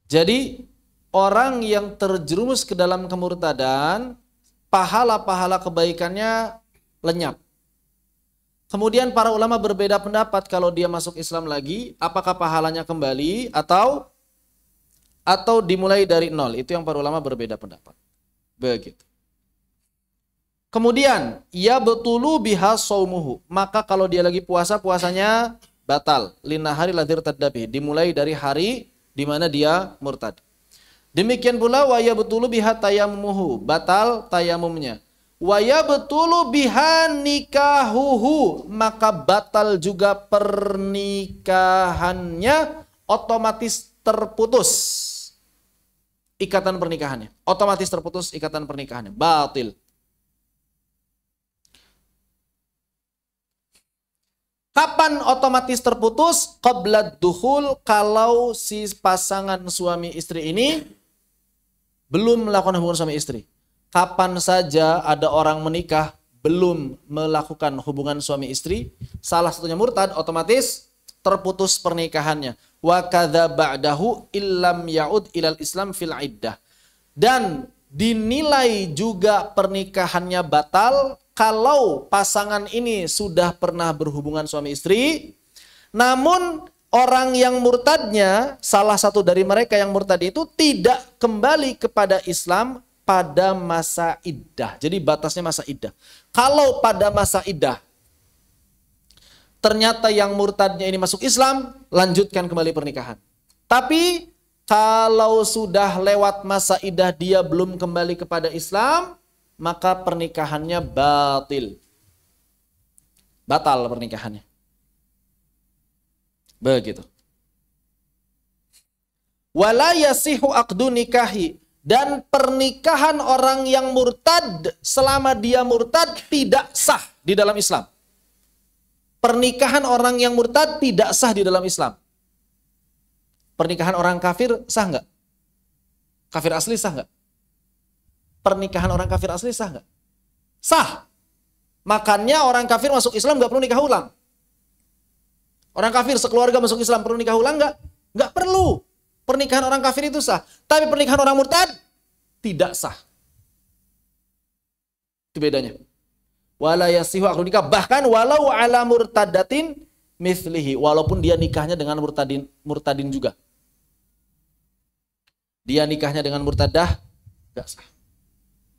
Jadi orang yang terjerumus ke dalam kemurtadan, pahala-pahala kebaikannya lenyap. Kemudian para ulama berbeda pendapat kalau dia masuk Islam lagi, apakah pahalanya kembali atau dimulai dari nol. Itu yang para ulama berbeda pendapat. Begitu. Kemudian, ya betulu biha saumuhu. Maka kalau dia lagi puasa, puasanya batal. Lina hari ladir tadabi. Dimulai dari hari di mana dia murtad. Demikian pula wa ya betulu biha tayamumuhu. Batal tayamumnya. Wa ya betulu biha nikahuhu. Maka batal juga pernikahannya, otomatis terputus ikatan pernikahannya. Otomatis terputus ikatan pernikahannya. Batil. Kapan otomatis terputus? Qabla dukhul, kalau si pasangan suami istri ini belum melakukan hubungan suami istri. Kapan saja ada orang menikah belum melakukan hubungan suami istri, salah satunya murtad, otomatis terputus pernikahannya. Wa kadza ba'dahu illam ya'ud ilal Islam fil iddah. Dan dinilai juga pernikahannya batal kalau pasangan ini sudah pernah berhubungan suami istri, namun orang yang murtadnya, salah satu dari mereka yang murtad itu tidak kembali kepada Islam pada masa iddah. Jadi batasnya masa iddah. Kalau pada masa iddah ternyata yang murtadnya ini masuk Islam, lanjutkan kembali pernikahan. Tapi kalau sudah lewat masa iddah dia belum kembali kepada Islam, maka pernikahannya batil. Batal pernikahannya. Begitu. Wala yasihu aqdu nikahi. Dan pernikahan orang yang murtad, selama dia murtad tidak sah di dalam Islam. Pernikahan orang yang murtad tidak sah di dalam Islam. Pernikahan orang kafir sah nggak? Kafir asli sah nggak? Pernikahan orang kafir asli sah nggak? Sah. Makanya orang kafir masuk Islam nggak perlu nikah ulang. Orang kafir sekeluarga masuk Islam perlu nikah ulang nggak? Nggak perlu. Pernikahan orang kafir itu sah. Tapi pernikahan orang murtad tidak sah. Itu bedanya. Wala yasihu aqdu nikah, bahkan walau ala murtadatin mithlihi, walaupun dia nikahnya dengan murtadin juga. Dia nikahnya dengan murtadah enggak sah.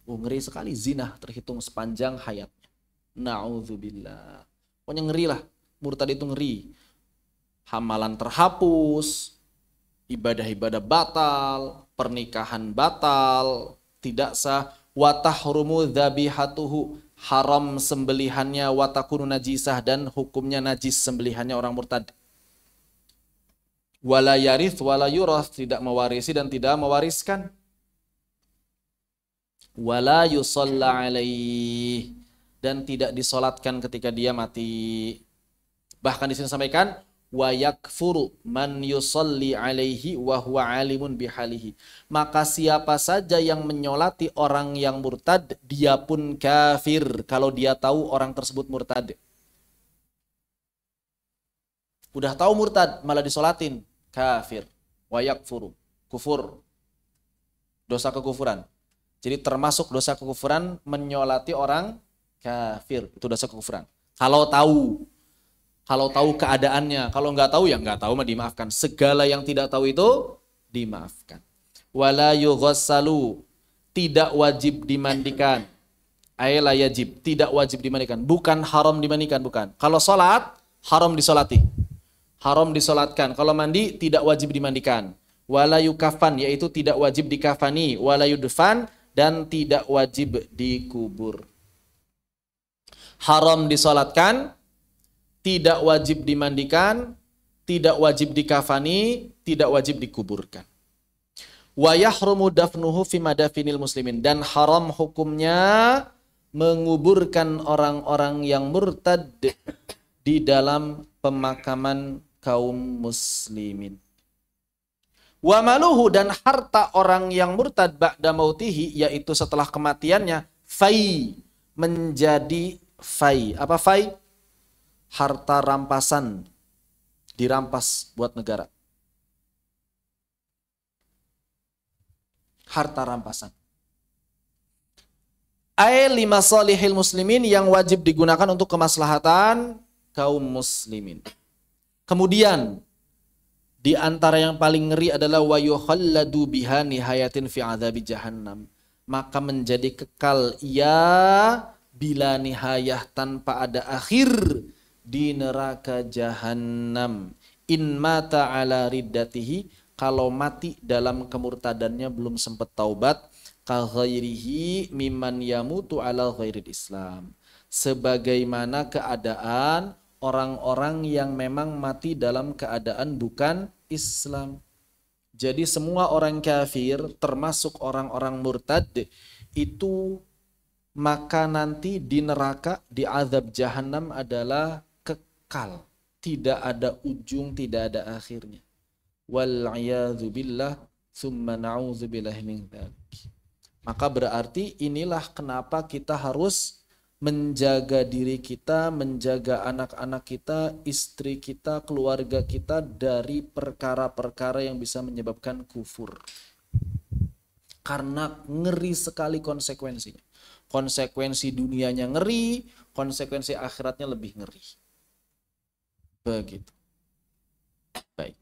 Ngeri sekali, zina terhitung sepanjang hayatnya. Na'udzubillah. Pokoknya ngeri lah. Murtad itu ngeri. Hamalan terhapus, ibadah-ibadah batal, pernikahan batal, tidak sah. Wa tahrumu dzabihatuhu, haram sembelihannya, wa takunu najisah, dan hukumnya najis sembelihannya orang murtad. Wala yarith wala yurath, tidak mewarisi dan tidak mewariskan. Wala yusalla alaih, dan tidak disolatkan ketika dia mati. Bahkan di sini sampaikan wa yakfuru man yusalli alaihi wa huwa alimun bihalihi. Maka siapa saja yang menyolati orang yang murtad, dia pun kafir kalau dia tahu orang tersebut murtad. Udah tahu murtad malah disolatin, kafir. Wa yakfuru, kufur, dosa kekufuran. Jadi termasuk dosa kekufuran menyolati orang kafir, itu dosa kekufuran. Kalau tahu keadaannya, kalau nggak tahu ya nggak tahu mah dimaafkan. Segala yang tidak tahu itu dimaafkan. Wala yughassalu, tidak wajib dimandikan. Aila yajib, tidak wajib dimandikan. Bukan haram dimandikan, bukan. Kalau sholat, haram disolati. Haram disolatkan. Kalau mandi, tidak wajib dimandikan. Wala yukafan, yaitu tidak wajib dikafani. Wala yudfan, dan tidak wajib dikubur. Haram disolatkan, tidak wajib dimandikan, tidak wajib dikafani, tidak wajib dikuburkan. Wa yahrumu dafnuhu fi madafinil muslimin, dan haram hukumnya menguburkan orang-orang yang murtad di dalam pemakaman kaum muslimin. Wa maluhu, dan harta orang yang murtad ba'da mautihi, yaitu setelah kematiannya, fai, menjadi fai. Apa fai? Harta rampasan, dirampas buat negara. Harta rampasan. Ai lima salihil muslimin, yang wajib digunakan untuk kemaslahatan kaum muslimin. Kemudian di antara yang paling ngeri adalah wa yukhalladu biha nihayatin fi adzabi jahannam. Maka menjadi kekal ia bila nihayah tanpa ada akhir di neraka jahanam. In mata ala riddatihi, kalau mati dalam kemurtadannya belum sempat taubat, ka ghairihi mimman yamutu ala ghairil Islam. Sebagaimana keadaan orang-orang yang memang mati dalam keadaan bukan Islam. Jadi semua orang kafir termasuk orang-orang murtad itu maka nanti di neraka, di azab jahanam adalah kekal. Tidak ada ujung, tidak ada akhirnya. Wal'iyadzu billah, thumma na'udzu billahi min dzalik. Maka berarti inilah kenapa kita harus menjaga diri kita, menjaga anak-anak kita, istri kita, keluarga kita dari perkara-perkara yang bisa menyebabkan kufur. Karena ngeri sekali konsekuensinya. Konsekuensi dunianya ngeri, konsekuensi akhiratnya lebih ngeri. Begitu. Baik.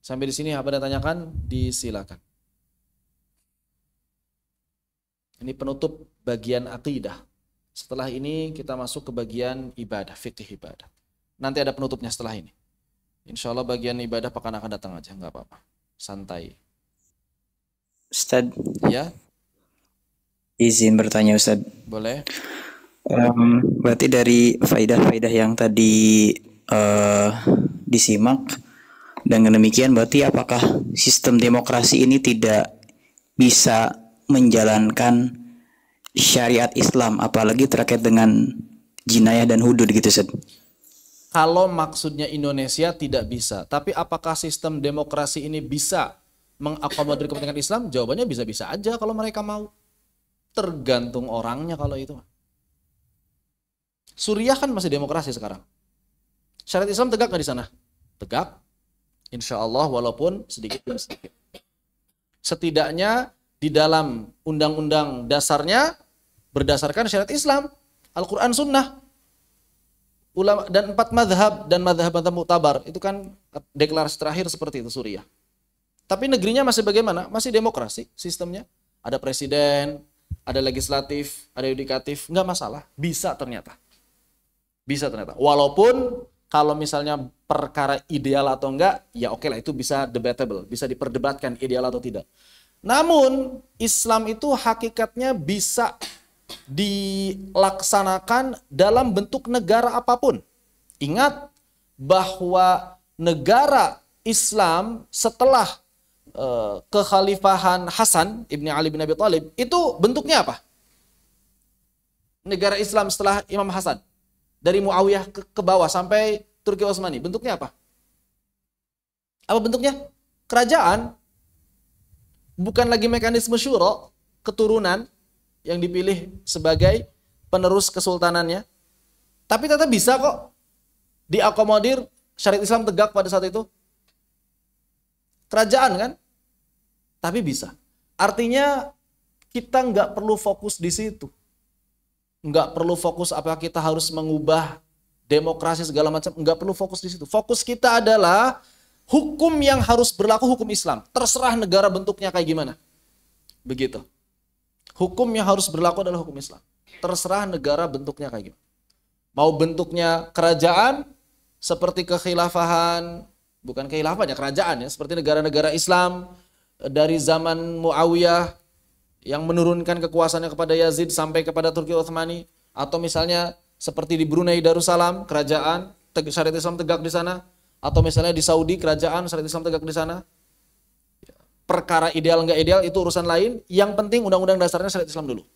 Sampai di sini apa yang ditanyakan? Disilakan. Ini penutup bagian akidah. Setelah ini kita masuk ke bagian ibadah, fikih ibadah. Nanti ada penutupnya setelah ini. Insya Allah bagian ibadah akan datang aja, nggak apa-apa. Santai. Ustadz, Ya, izin bertanya Ustadz. boleh. Berarti dari faidah-faidah yang tadi disimak, dengan demikian berarti apakah sistem demokrasi ini tidak bisa menjalankan syariat Islam, apalagi terkait dengan jinayah dan hudud gitu Ustadz? Kalau maksudnya Indonesia tidak bisa, tapi apakah sistem demokrasi ini bisa mengakomodir kepentingan Islam? Jawabannya bisa-bisa aja kalau mereka mau. Tergantung orangnya kalau itu. Suriah kan masih demokrasi sekarang. Syariat Islam tegak nggak di sana? Tegak. Insya Allah walaupun sedikit demi sedikit. Setidaknya di dalam undang-undang dasarnya berdasarkan syariat Islam, Al-Quran, Sunnah, ulama dan 4 madhab dan madhab-madhab muktabar. Itu kan deklarasi terakhir seperti itu Suriah. Tapi negerinya masih bagaimana? Masih demokrasi sistemnya. Ada presiden, ada legislatif, ada yudikatif, nggak masalah. Bisa ternyata. Bisa ternyata. Walaupun kalau misalnya perkara ideal atau enggak, ya oke lah, itu bisa debatable, bisa diperdebatkan ideal atau tidak. Namun Islam itu hakikatnya bisa dilaksanakan dalam bentuk negara apapun. Ingat bahwa negara Islam setelah kekhalifahan Hasan ibni Ali bin Abi Thalib itu bentuknya apa? Negara Islam setelah Imam Hasan dari Muawiyah ke bawah sampai Turki Utsmani, bentuknya apa? Apa bentuknya? Kerajaan. Bukan lagi mekanisme syura, keturunan yang dipilih sebagai penerus kesultanannya. Tapi tetap bisa kok diakomodir, syariat Islam tegak pada saat itu. Kerajaan kan? Tapi bisa. Artinya kita nggak perlu fokus di situ. Nggak perlu fokus apakah kita harus mengubah demokrasi segala macam. Nggak perlu fokus di situ. Fokus kita adalah hukum yang harus berlaku hukum Islam. Terserah negara bentuknya kayak gimana. Begitu. Hukum yang harus berlaku adalah hukum Islam. Terserah negara bentuknya kayak gimana. Mau bentuknya kerajaan seperti kekhilafahan, bukan khilafah ya, kerajaan ya, seperti negara-negara Islam dari zaman Muawiyah yang menurunkan kekuasaannya kepada Yazid sampai kepada Turki Utsmani, atau misalnya seperti di Brunei Darussalam, kerajaan syariat Islam tegak di sana, atau misalnya di Saudi kerajaan syariat Islam tegak di sana. Perkara ideal nggak ideal itu urusan lain, yang penting undang-undang dasarnya syariat Islam dulu.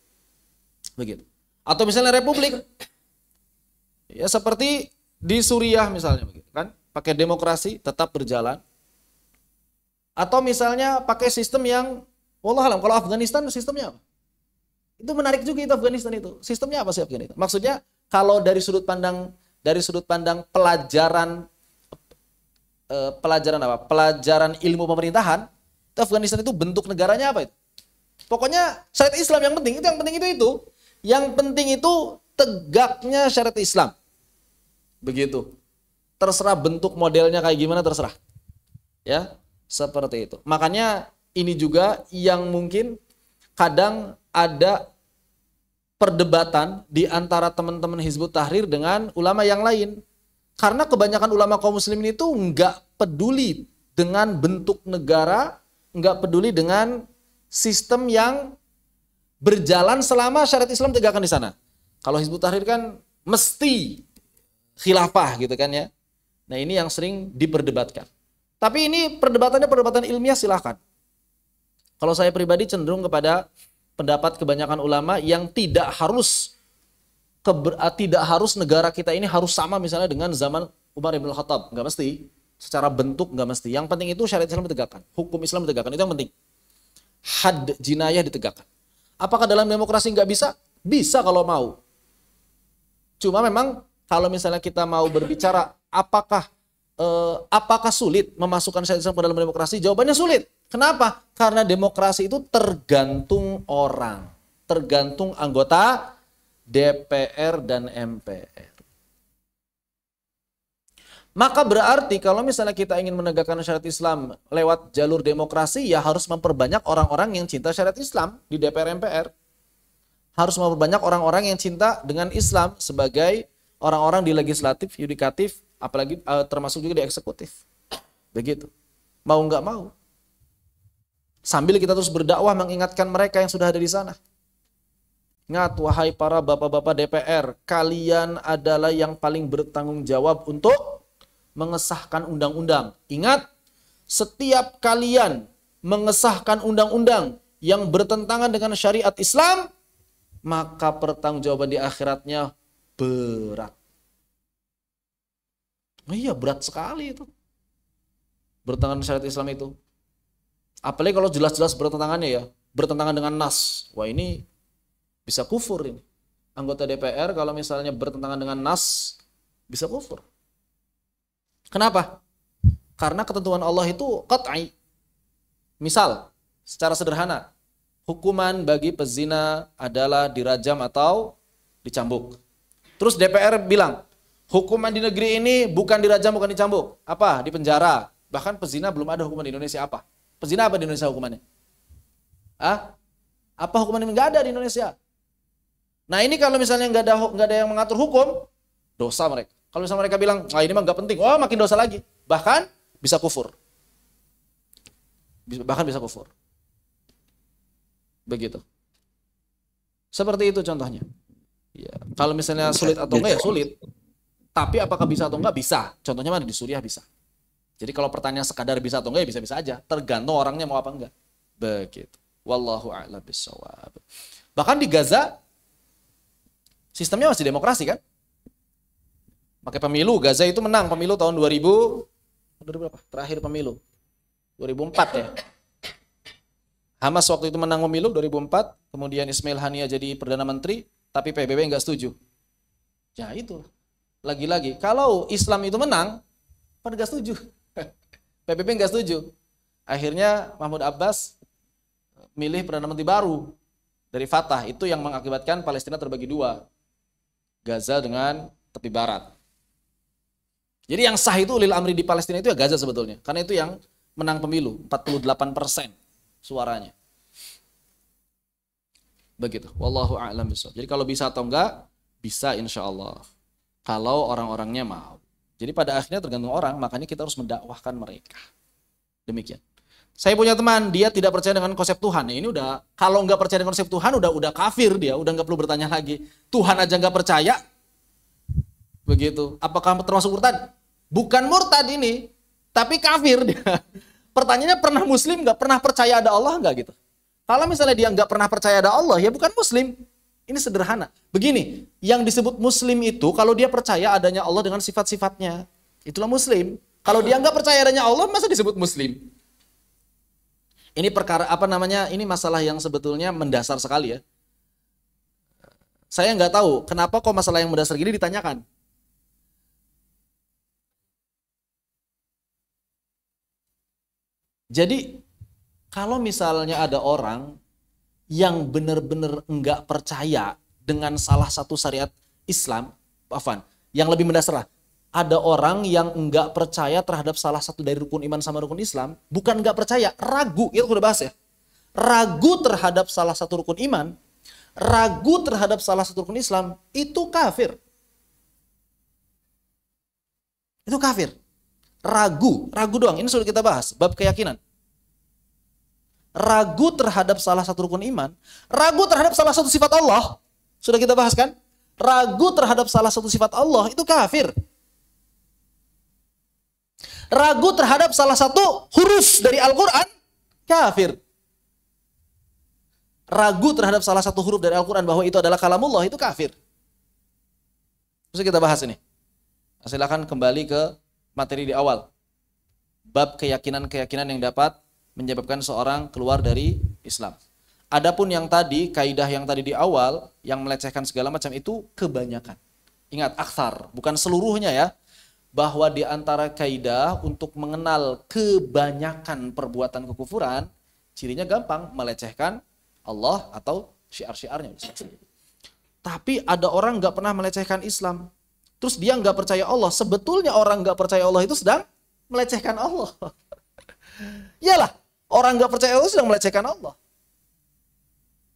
Begitu. Atau misalnya republik. Ya seperti di Suriah misalnya begitu kan, pakai demokrasi tetap berjalan. Atau misalnya pakai sistem yang wallahualam, kalau Afghanistan sistemnya apa? Itu menarik juga itu Afghanistan itu. Sistemnya apa sih Afghanistan? Maksudnya kalau dari sudut pandang pelajaran apa? Pelajaran ilmu pemerintahan, itu Afghanistan itu bentuk negaranya apa itu? Pokoknya syariat Islam yang penting. Itu yang penting itu. Yang penting itu tegaknya syariat Islam. Begitu. Terserah bentuk modelnya kayak gimana terserah. Ya, seperti itu. Makanya ini juga yang mungkin kadang ada perdebatan di antara teman-teman Hizbut Tahrir dengan ulama yang lain. Karena kebanyakan ulama kaum muslimin itu nggak peduli dengan bentuk negara, nggak peduli dengan sistem yang berjalan selama syariat Islam tegakkan di sana. Kalau Hizbut Tahrir kan mesti khilafah gitu kan ya. Nah ini yang sering diperdebatkan. Tapi ini perdebatannya perdebatan ilmiah, silahkan. Kalau saya pribadi cenderung kepada pendapat kebanyakan ulama yang tidak harus negara kita ini harus sama misalnya dengan zaman Umar ibn Khattab, nggak mesti. Secara bentuk nggak mesti. Yang penting itu syariat Islam ditegakkan, hukum Islam ditegakkan, itu yang penting. Had jinayah ditegakkan. Apakah dalam demokrasi nggak bisa? Bisa kalau mau. Cuma memang kalau misalnya kita mau berbicara apakah sulit memasukkan syariat Islam ke dalam demokrasi? Jawabannya sulit. Kenapa? Karena demokrasi itu tergantung orang, tergantung anggota DPR dan MPR. Maka berarti kalau misalnya kita ingin menegakkan syariat Islam lewat jalur demokrasi, ya harus memperbanyak orang-orang yang cinta syariat Islam di DPR MPR. Harus memperbanyak orang-orang yang cinta dengan Islam sebagai orang-orang di legislatif, yudikatif, apalagi termasuk juga di eksekutif. Begitu. Mau nggak mau. Sambil kita terus berdakwah mengingatkan mereka yang sudah ada di sana. Ingat, wahai para bapak-bapak DPR, kalian adalah yang paling bertanggung jawab untuk mengesahkan undang-undang. Ingat, setiap kalian mengesahkan undang-undang yang bertentangan dengan syariat Islam, maka pertanggungjawaban di akhiratnya berat. Iya, berat sekali itu. Bertentangan dengan syariat Islam itu. Apalagi kalau jelas-jelas bertentangannya ya, bertentangan dengan nas. Wah ini bisa kufur ini. Anggota DPR kalau misalnya bertentangan dengan nas, bisa kufur. Kenapa? Karena ketentuan Allah itu qat'i. Misal, secara sederhana, hukuman bagi pezina adalah dirajam atau dicambuk. Terus DPR bilang, hukuman di negeri ini bukan dirajam, bukan dicambuk. Apa? Di penjara. Bahkan pezina belum ada hukuman di Indonesia apa? Pezina apa di Indonesia hukumannya? Apa hukuman ini? Nggak ada di Indonesia. Nah ini kalau misalnya nggak ada yang mengatur hukum, dosa mereka. Kalau misalnya mereka bilang, ini mah nggak penting, makin dosa lagi. Bahkan bisa kufur. Bahkan bisa kufur. Begitu. Seperti itu contohnya. Ya, kalau misalnya sulit atau enggak ya sulit. Tapi apakah bisa atau enggak? Bisa. Contohnya mana di Suriah bisa. Jadi kalau pertanyaan sekadar bisa atau enggak ya bisa-bisa aja. Tergantung orangnya mau apa enggak. Begitu. Wallahu a'lam bishawab. Bahkan di Gaza sistemnya masih demokrasi kan? Pakai pemilu. Gaza itu menang pemilu tahun 2000 berapa? Terakhir pemilu 2004 ya. Hamas waktu itu menang pemilu 2004, kemudian Ismail Haniyah jadi Perdana Menteri, tapi PBB nggak setuju. Ya itu. Lagi-lagi, kalau Islam itu menang, pada nggak setuju. PBB nggak setuju. Akhirnya Mahmud Abbas milih Perdana Menteri baru dari Fatah. Itu yang mengakibatkan Palestina terbagi dua. Gaza dengan tepi barat. Jadi yang sah itu ulil amri di Palestina itu ya Gaza sebetulnya. Karena itu yang menang pemilu, 48% suaranya. Begitu. Wallahu a'lam bishawab. Jadi kalau bisa atau enggak, bisa insya Allah. Kalau orang-orangnya mau. Jadi pada akhirnya tergantung orang, makanya kita harus mendakwahkan mereka. Demikian. Saya punya teman, dia tidak percaya dengan konsep Tuhan. Ini udah, kalau nggak percaya dengan konsep Tuhan, udah kafir dia, udah nggak perlu bertanya lagi. Tuhan aja nggak percaya, begitu. Apakah termasuk murtad? Bukan murtad ini, tapi kafir dia. Pertanyaannya, pernah Muslim nggak? Pernah percaya ada Allah nggak gitu? Kalau misalnya dia nggak pernah percaya ada Allah, ya bukan Muslim. Ini sederhana. Begini, yang disebut Muslim itu kalau dia percaya adanya Allah dengan sifat-sifatnya, itulah Muslim. Kalau dia nggak percaya adanya Allah, masa disebut Muslim? Ini perkara ini masalah yang sebetulnya mendasar sekali ya. Saya nggak tahu kenapa kok masalah yang mendasar gini ditanyakan. Jadi kalau misalnya ada orang yang benar-benar enggak percaya dengan salah satu syariat Islam, yang lebih mendasar lah, ada orang yang enggak percaya terhadap salah satu dari rukun iman sama rukun Islam, bukan enggak percaya, ragu, itu udah bahas ya. Ragu terhadap salah satu rukun iman, ragu terhadap salah satu rukun Islam, itu kafir. Itu kafir. Ragu doang. Ini sudah kita bahas, bab keyakinan. Ragu terhadap salah satu rukun iman, ragu terhadap salah satu sifat Allah, sudah kita bahas kan? Ragu terhadap salah satu sifat Allah, itu kafir. Ragu terhadap salah satu huruf dari Al-Quran, kafir. Ragu terhadap salah satu huruf dari Al-Quran bahwa itu adalah kalamullah, itu kafir. Terus kita bahas ini. Silakan kembali ke materi di awal. Bab keyakinan-keyakinan yang dapat menyebabkan seorang keluar dari Islam. Adapun yang tadi, kaidah yang tadi di awal, yang melecehkan segala macam, itu kebanyakan. Ingat, aksar, bukan seluruhnya ya. Bahwa di antara kaidah untuk mengenal kebanyakan perbuatan kekufuran, cirinya gampang, melecehkan Allah atau syiar-syiarnya. Tapi ada orang nggak pernah melecehkan Islam, terus dia nggak percaya Allah. Sebetulnya orang nggak percaya Allah itu sedang melecehkan Allah. Iyalah, orang nggak percaya Allah sedang melecehkan Allah.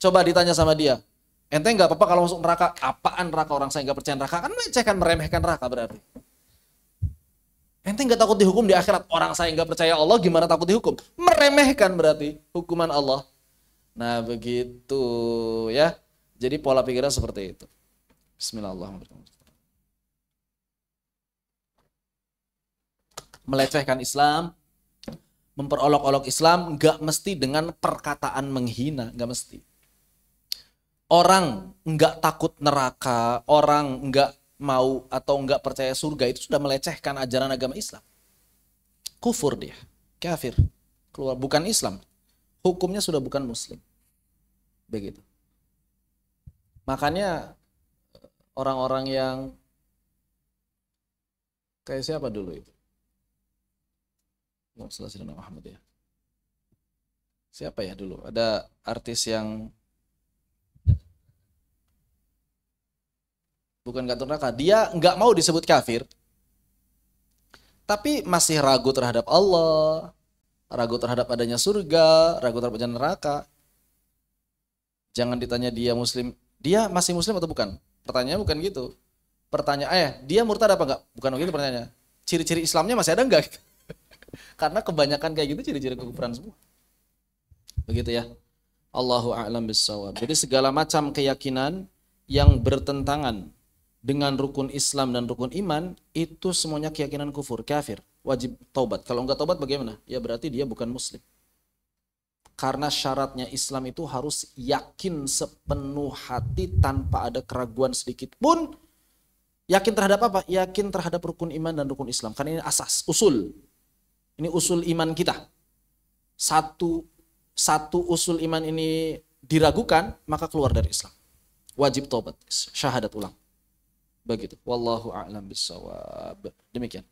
Coba ditanya sama dia, ente nggak apa-apa kalau masuk neraka? Apaan neraka? Orang saya nggak percaya neraka, kan melecehkan, meremehkan neraka berarti. Ente nggak takut dihukum di akhirat? Orang saya nggak percaya Allah, gimana takut dihukum? Meremehkan berarti hukuman Allah. Nah begitu ya. Jadi pola pikirnya seperti itu. Bismillahirrahmanirrahim. Melecehkan Islam, memperolok-olok Islam, nggak mesti dengan perkataan menghina, nggak mesti. Orang nggak takut neraka, orang nggak mau atau nggak percaya surga, itu sudah melecehkan ajaran agama Islam. Kufur dia, kafir, keluar, bukan Islam. Hukumnya sudah bukan Muslim. Begitu. Makanya orang-orang yang kayak siapa dulu itu? Muhammad ya. Siapa ya dulu? Ada artis yang bukan Gatot Neraka, dia nggak mau disebut kafir, tapi masih ragu terhadap Allah, ragu terhadap adanya surga, ragu terhadap adanya neraka. Jangan ditanya dia Muslim, dia masih Muslim atau bukan? Pertanyaannya bukan gitu. Pertanyaan, dia murtad apa enggak? Bukan begitu pertanyaannya. Ciri-ciri Islamnya masih ada enggak? Karena kebanyakan kayak gitu ciri-ciri kekufuran semua. Begitu ya. Allahu a'lam bissawab. Jadi segala macam keyakinan yang bertentangan dengan rukun Islam dan rukun iman, itu semuanya keyakinan kufur, kafir, wajib taubat. Kalau enggak taubat bagaimana? Ya berarti dia bukan Muslim. Karena syaratnya Islam itu harus yakin sepenuh hati tanpa ada keraguan sedikit pun. Yakin terhadap apa? Yakin terhadap rukun iman dan rukun Islam. Karena ini asas, usul. Ini usul iman kita. Satu usul iman ini diragukan, maka keluar dari Islam. Wajib taubat, syahadat ulang. Begitu. Wallahu a'lam bissawab. Demikian.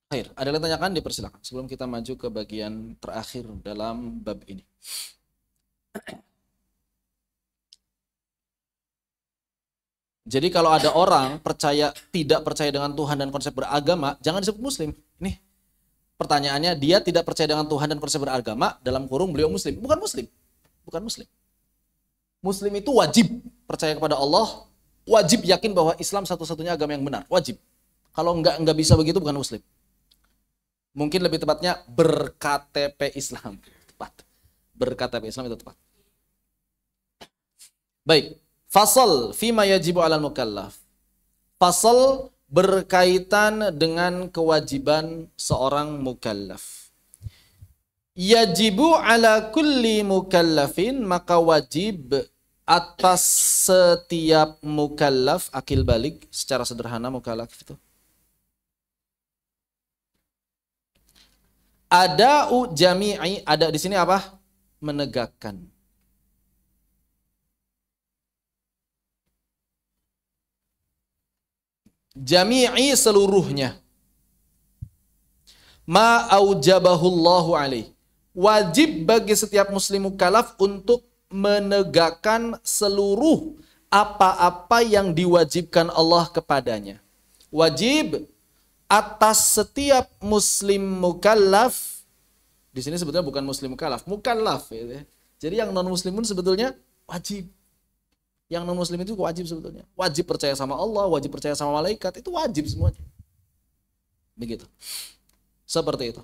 Baik, ada yang tanyakan, dipersilakan sebelum kita maju ke bagian terakhir dalam bab ini. Jadi kalau ada orang tidak percaya dengan Tuhan dan konsep beragama, jangan disebut Muslim. Ini pertanyaannya, dia tidak percaya dengan Tuhan dan konsep beragama, dalam kurung beliau Muslim. Bukan Muslim. Bukan Muslim. Muslim itu wajib percaya kepada Allah, wajib yakin bahwa Islam satu-satunya agama yang benar. Wajib. Kalau enggak bisa begitu, bukan Muslim. Mungkin lebih tepatnya ber-KTP Islam. Tepat. Ber-KTP Islam itu tepat. Baik. Fasal fima yajibu alal mukallaf. Fasal berkaitan dengan kewajiban seorang mukallaf. Yajibu ala kulli mukallafin, maka wajib atas setiap mukallaf, akil balik, secara sederhana mukallaf itu. Ada jami'i, ada di sini apa? Menegakkan. Jami'i seluruhnya. Ma aujabahullahu alaih. Wajib bagi setiap muslim mukallaf untuk menegakkan seluruh apa-apa yang diwajibkan Allah kepadanya. Wajib atas setiap muslim mukallaf. Di sini sebetulnya bukan muslim mukallaf, mukallaf. Ya. Jadi yang non muslim pun sebetulnya Wajib. Yang non-muslim itu wajib sebetulnya. Wajib percaya sama Allah, wajib percaya sama malaikat, itu wajib semuanya. Begitu. Seperti itu.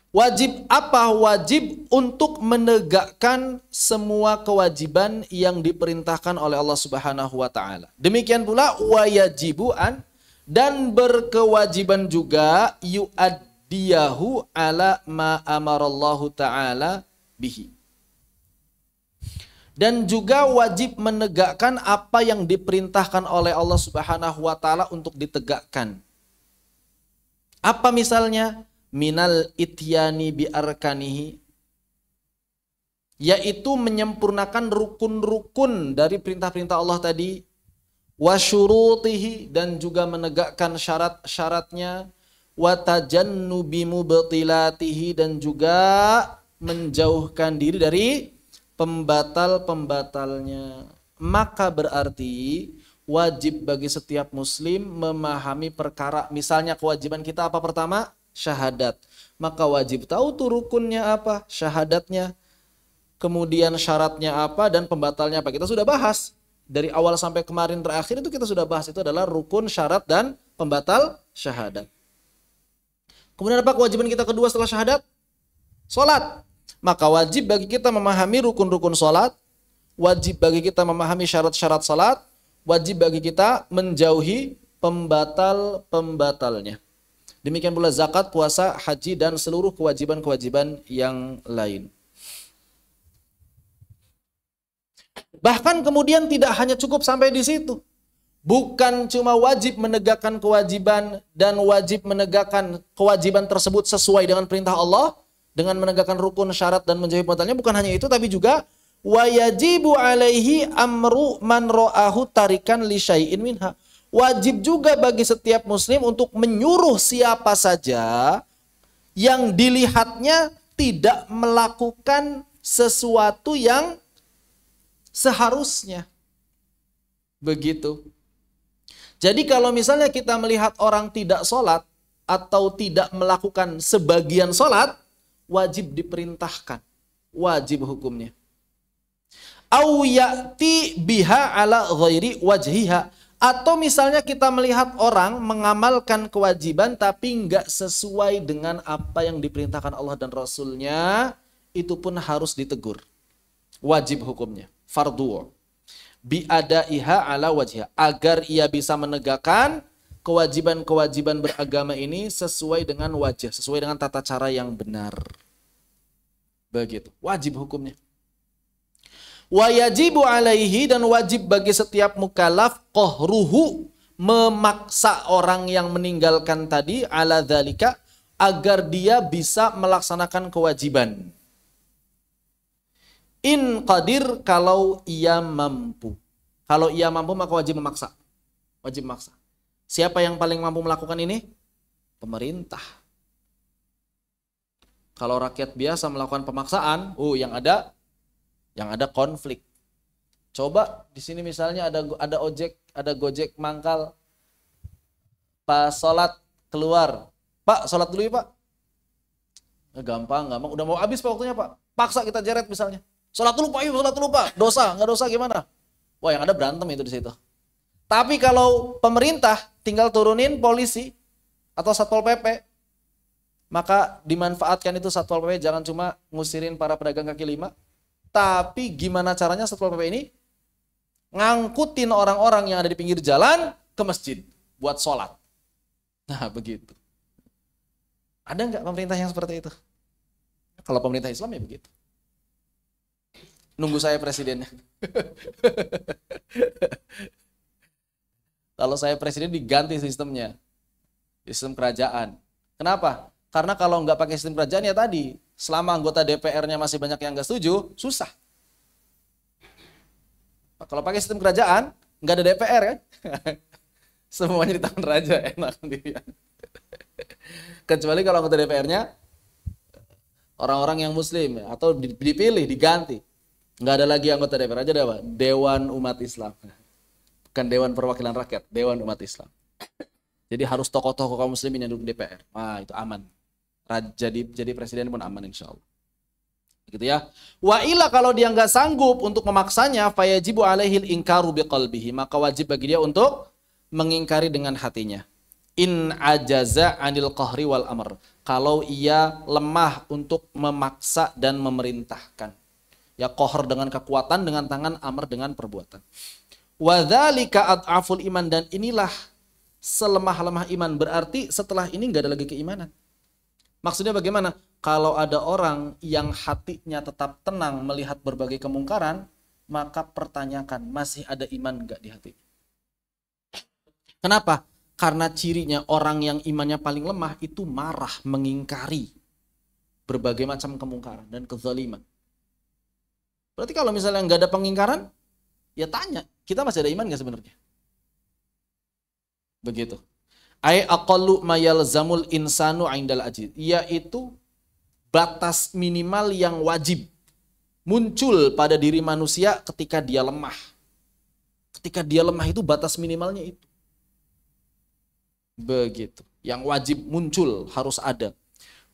Wajib apa? Wajib untuk menegakkan semua kewajiban yang diperintahkan oleh Allah Subhanahu wa taala. Demikian pula wayajibuan, dan berkewajiban juga yu'addiyahu ala ma amarallahu taala bihi. Dan juga wajib menegakkan apa yang diperintahkan oleh Allah Subhanahu wa taala untuk ditegakkan. Apa misalnya? Minal ityani bi arkanihi, yaitu menyempurnakan rukun-rukun dari perintah-perintah Allah tadi, wa syurutihi, dan juga menegakkan syarat-syaratnya, wa tajannubi mubtilatihi, dan juga menjauhkan diri dari pembatal-pembatalnya. Maka berarti wajib bagi setiap muslim memahami perkara, misalnya kewajiban kita apa pertama? Syahadat. Maka wajib tahu tuh rukunnya apa, syahadatnya, kemudian syaratnya apa, dan pembatalnya apa. Kita sudah bahas dari awal sampai kemarin terakhir, itu kita sudah bahas. Itu adalah rukun, syarat, dan pembatal syahadat. Kemudian apa kewajiban kita kedua setelah syahadat? Salat. Maka wajib bagi kita memahami rukun-rukun salat, wajib bagi kita memahami syarat-syarat salat, wajib bagi kita menjauhi pembatal-pembatalnya. Demikian pula zakat, puasa, haji, dan seluruh kewajiban-kewajiban yang lain. Bahkan kemudian tidak hanya cukup sampai di situ. Bukan cuma wajib menegakkan kewajiban dan wajib menegakkan kewajiban tersebut sesuai dengan perintah Allah, dengan menegakkan rukun, syarat, dan menjauhi pembatalnya. Bukan hanya itu, tapi juga wayajibu alaihi amru man ra'ahu tarikan li syai'in minha. Wajib juga bagi setiap muslim untuk menyuruh siapa saja yang dilihatnya tidak melakukan sesuatu yang seharusnya. Begitu. Jadi kalau misalnya kita melihat orang tidak sholat atau tidak melakukan sebagian sholat, wajib diperintahkan. Wajib hukumnya. Au ya'ti biha ala ghairi wajhiha. Atau misalnya kita melihat orang mengamalkan kewajiban tapi nggak sesuai dengan apa yang diperintahkan Allah dan Rasulnya, itu pun harus ditegur. Wajib hukumnya. Fardhu. Bi'adaiha ala wajhiha. Agar ia bisa menegakkan kewajiban-kewajiban beragama ini sesuai dengan wajah, sesuai dengan tata cara yang benar. Begitu. Wajib hukumnya. Wa yajibu alaihi, dan wajib bagi setiap mukallaf qahruhu, memaksa orang yang meninggalkan tadi ala dzalika, agar dia bisa melaksanakan kewajiban. In qadir, kalau ia mampu. Kalau ia mampu maka wajib memaksa. Wajib memaksa. Siapa yang paling mampu melakukan ini? Pemerintah. Kalau rakyat biasa melakukan pemaksaan, yang ada konflik. Coba di sini misalnya ada ojek, ada Gojek mangkal, pas sholat keluar, Pak sholat dulu ya Pak. Gampang, udah mau habis Pak waktunya Pak. Paksa kita jeret misalnya. Sholat dulu Pak, yuk sholat dulu Pak. Dosa, nggak dosa gimana? Wah yang ada berantem itu di situ. Tapi kalau pemerintah tinggal turunin polisi atau Satpol PP, maka dimanfaatkan itu Satpol PP, jangan cuma ngusirin para pedagang kaki lima, tapi gimana caranya Satpol PP ini ngangkutin orang-orang yang ada di pinggir jalan ke masjid buat sholat. Nah begitu. Ada nggak pemerintah yang seperti itu? Kalau pemerintah Islam ya begitu. Nunggu saya presidennya. Kalau saya presiden diganti sistemnya. Sistem kerajaan. Kenapa? Karena kalau nggak pakai sistem kerajaan ya tadi, selama anggota DPR-nya masih banyak yang nggak setuju, susah. Kalau pakai sistem kerajaan, nggak ada DPR kan? Semuanya di tangan raja, enak dia. Kecuali kalau anggota DPR-nya orang-orang yang muslim atau dipilih, diganti. Nggak ada lagi anggota DPR, aja ada apa? Dewan Umat Islam. Bukan Dewan Perwakilan Rakyat, Dewan Umat Islam. Jadi harus tokoh-tokoh kaum muslimin yang duduk di DPR. Wah, itu aman. Jadi presiden pun aman insya Allah. Gitu ya. Wa ila kalau dia nggak sanggup untuk memaksanya, fayajibu alaihil ingkaru biqalbihi, maka wajib bagi dia untuk mengingkari dengan hatinya. In ajaza anil qahri wal amr. Kalau ia lemah untuk memaksa dan memerintahkan. Ya, qahr dengan kekuatan dengan tangan, amr dengan perbuatan. Wa dzalika ad'aful iman, dan inilah selemah-lemah iman. Berarti setelah ini nggak ada lagi keimanan. Maksudnya bagaimana? Kalau ada orang yang hatinya tetap tenang melihat berbagai kemungkaran, maka pertanyakan, masih ada iman nggak di hati? Kenapa? Karena cirinya orang yang imannya paling lemah itu marah, mengingkari berbagai macam kemungkaran dan kezaliman. Berarti kalau misalnya nggak ada pengingkaran, ya tanya, kita masih ada iman nggak sebenarnya? Begitu. Ai aqallu ma yalzamul insanu 'indal ajid, yaitu batas minimal yang wajib muncul pada diri manusia ketika dia lemah. Ketika dia lemah itu batas minimalnya itu. Begitu. Yang wajib muncul harus ada.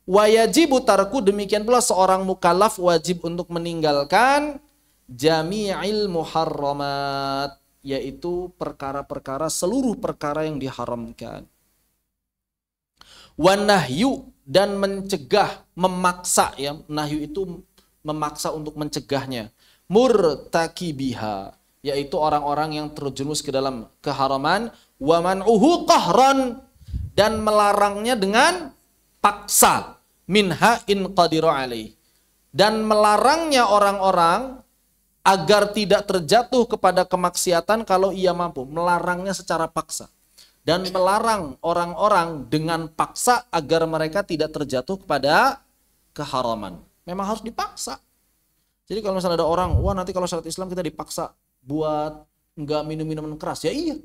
Wa yajibu tarku, demikian pula seorang mukallaf wajib untuk meninggalkan jami'il muharramat, yaitu perkara-perkara, seluruh perkara yang diharamkan. Wa nahyu, dan mencegah, memaksa, ya, nahyu itu memaksa untuk mencegahnya. Murtakibiha, yaitu orang-orang yang terjerumus ke dalam keharaman. Wa man'uhu qahran, dan melarangnya dengan paksa. Minha in qadiru alaih, dan melarangnya orang-orang agar tidak terjatuh kepada kemaksiatan kalau ia mampu. Melarangnya secara paksa. Dan melarang orang-orang dengan paksa agar mereka tidak terjatuh kepada keharaman. Memang harus dipaksa. Jadi kalau misalnya ada orang, wah nanti kalau syariat Islam kita dipaksa buat nggak minum minuman keras. Ya iya.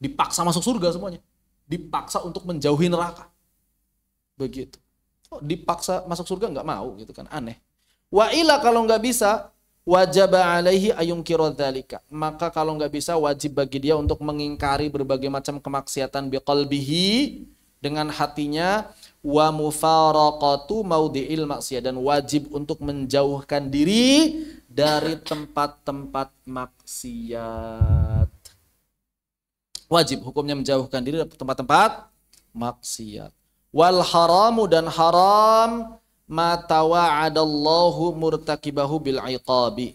Dipaksa masuk surga semuanya. Dipaksa untuk menjauhi neraka. Begitu. Oh, dipaksa masuk surga nggak mau gitu kan, aneh. Wa ila, kalau nggak bisa, wajib alaihi ayungkiro dzalika, maka kalau nggak bisa wajib bagi dia untuk mengingkari berbagai macam kemaksiatan biqalbihi, dengan hatinya, wa mufaraqatu maudhi'il maksiyah, dan wajib untuk menjauhkan diri dari tempat-tempat maksiat. Wajib hukumnya menjauhkan diri dari tempat-tempat maksiat. Wal haramu, dan haram, ma tawa'adallahu murtakibahu bil iqabi.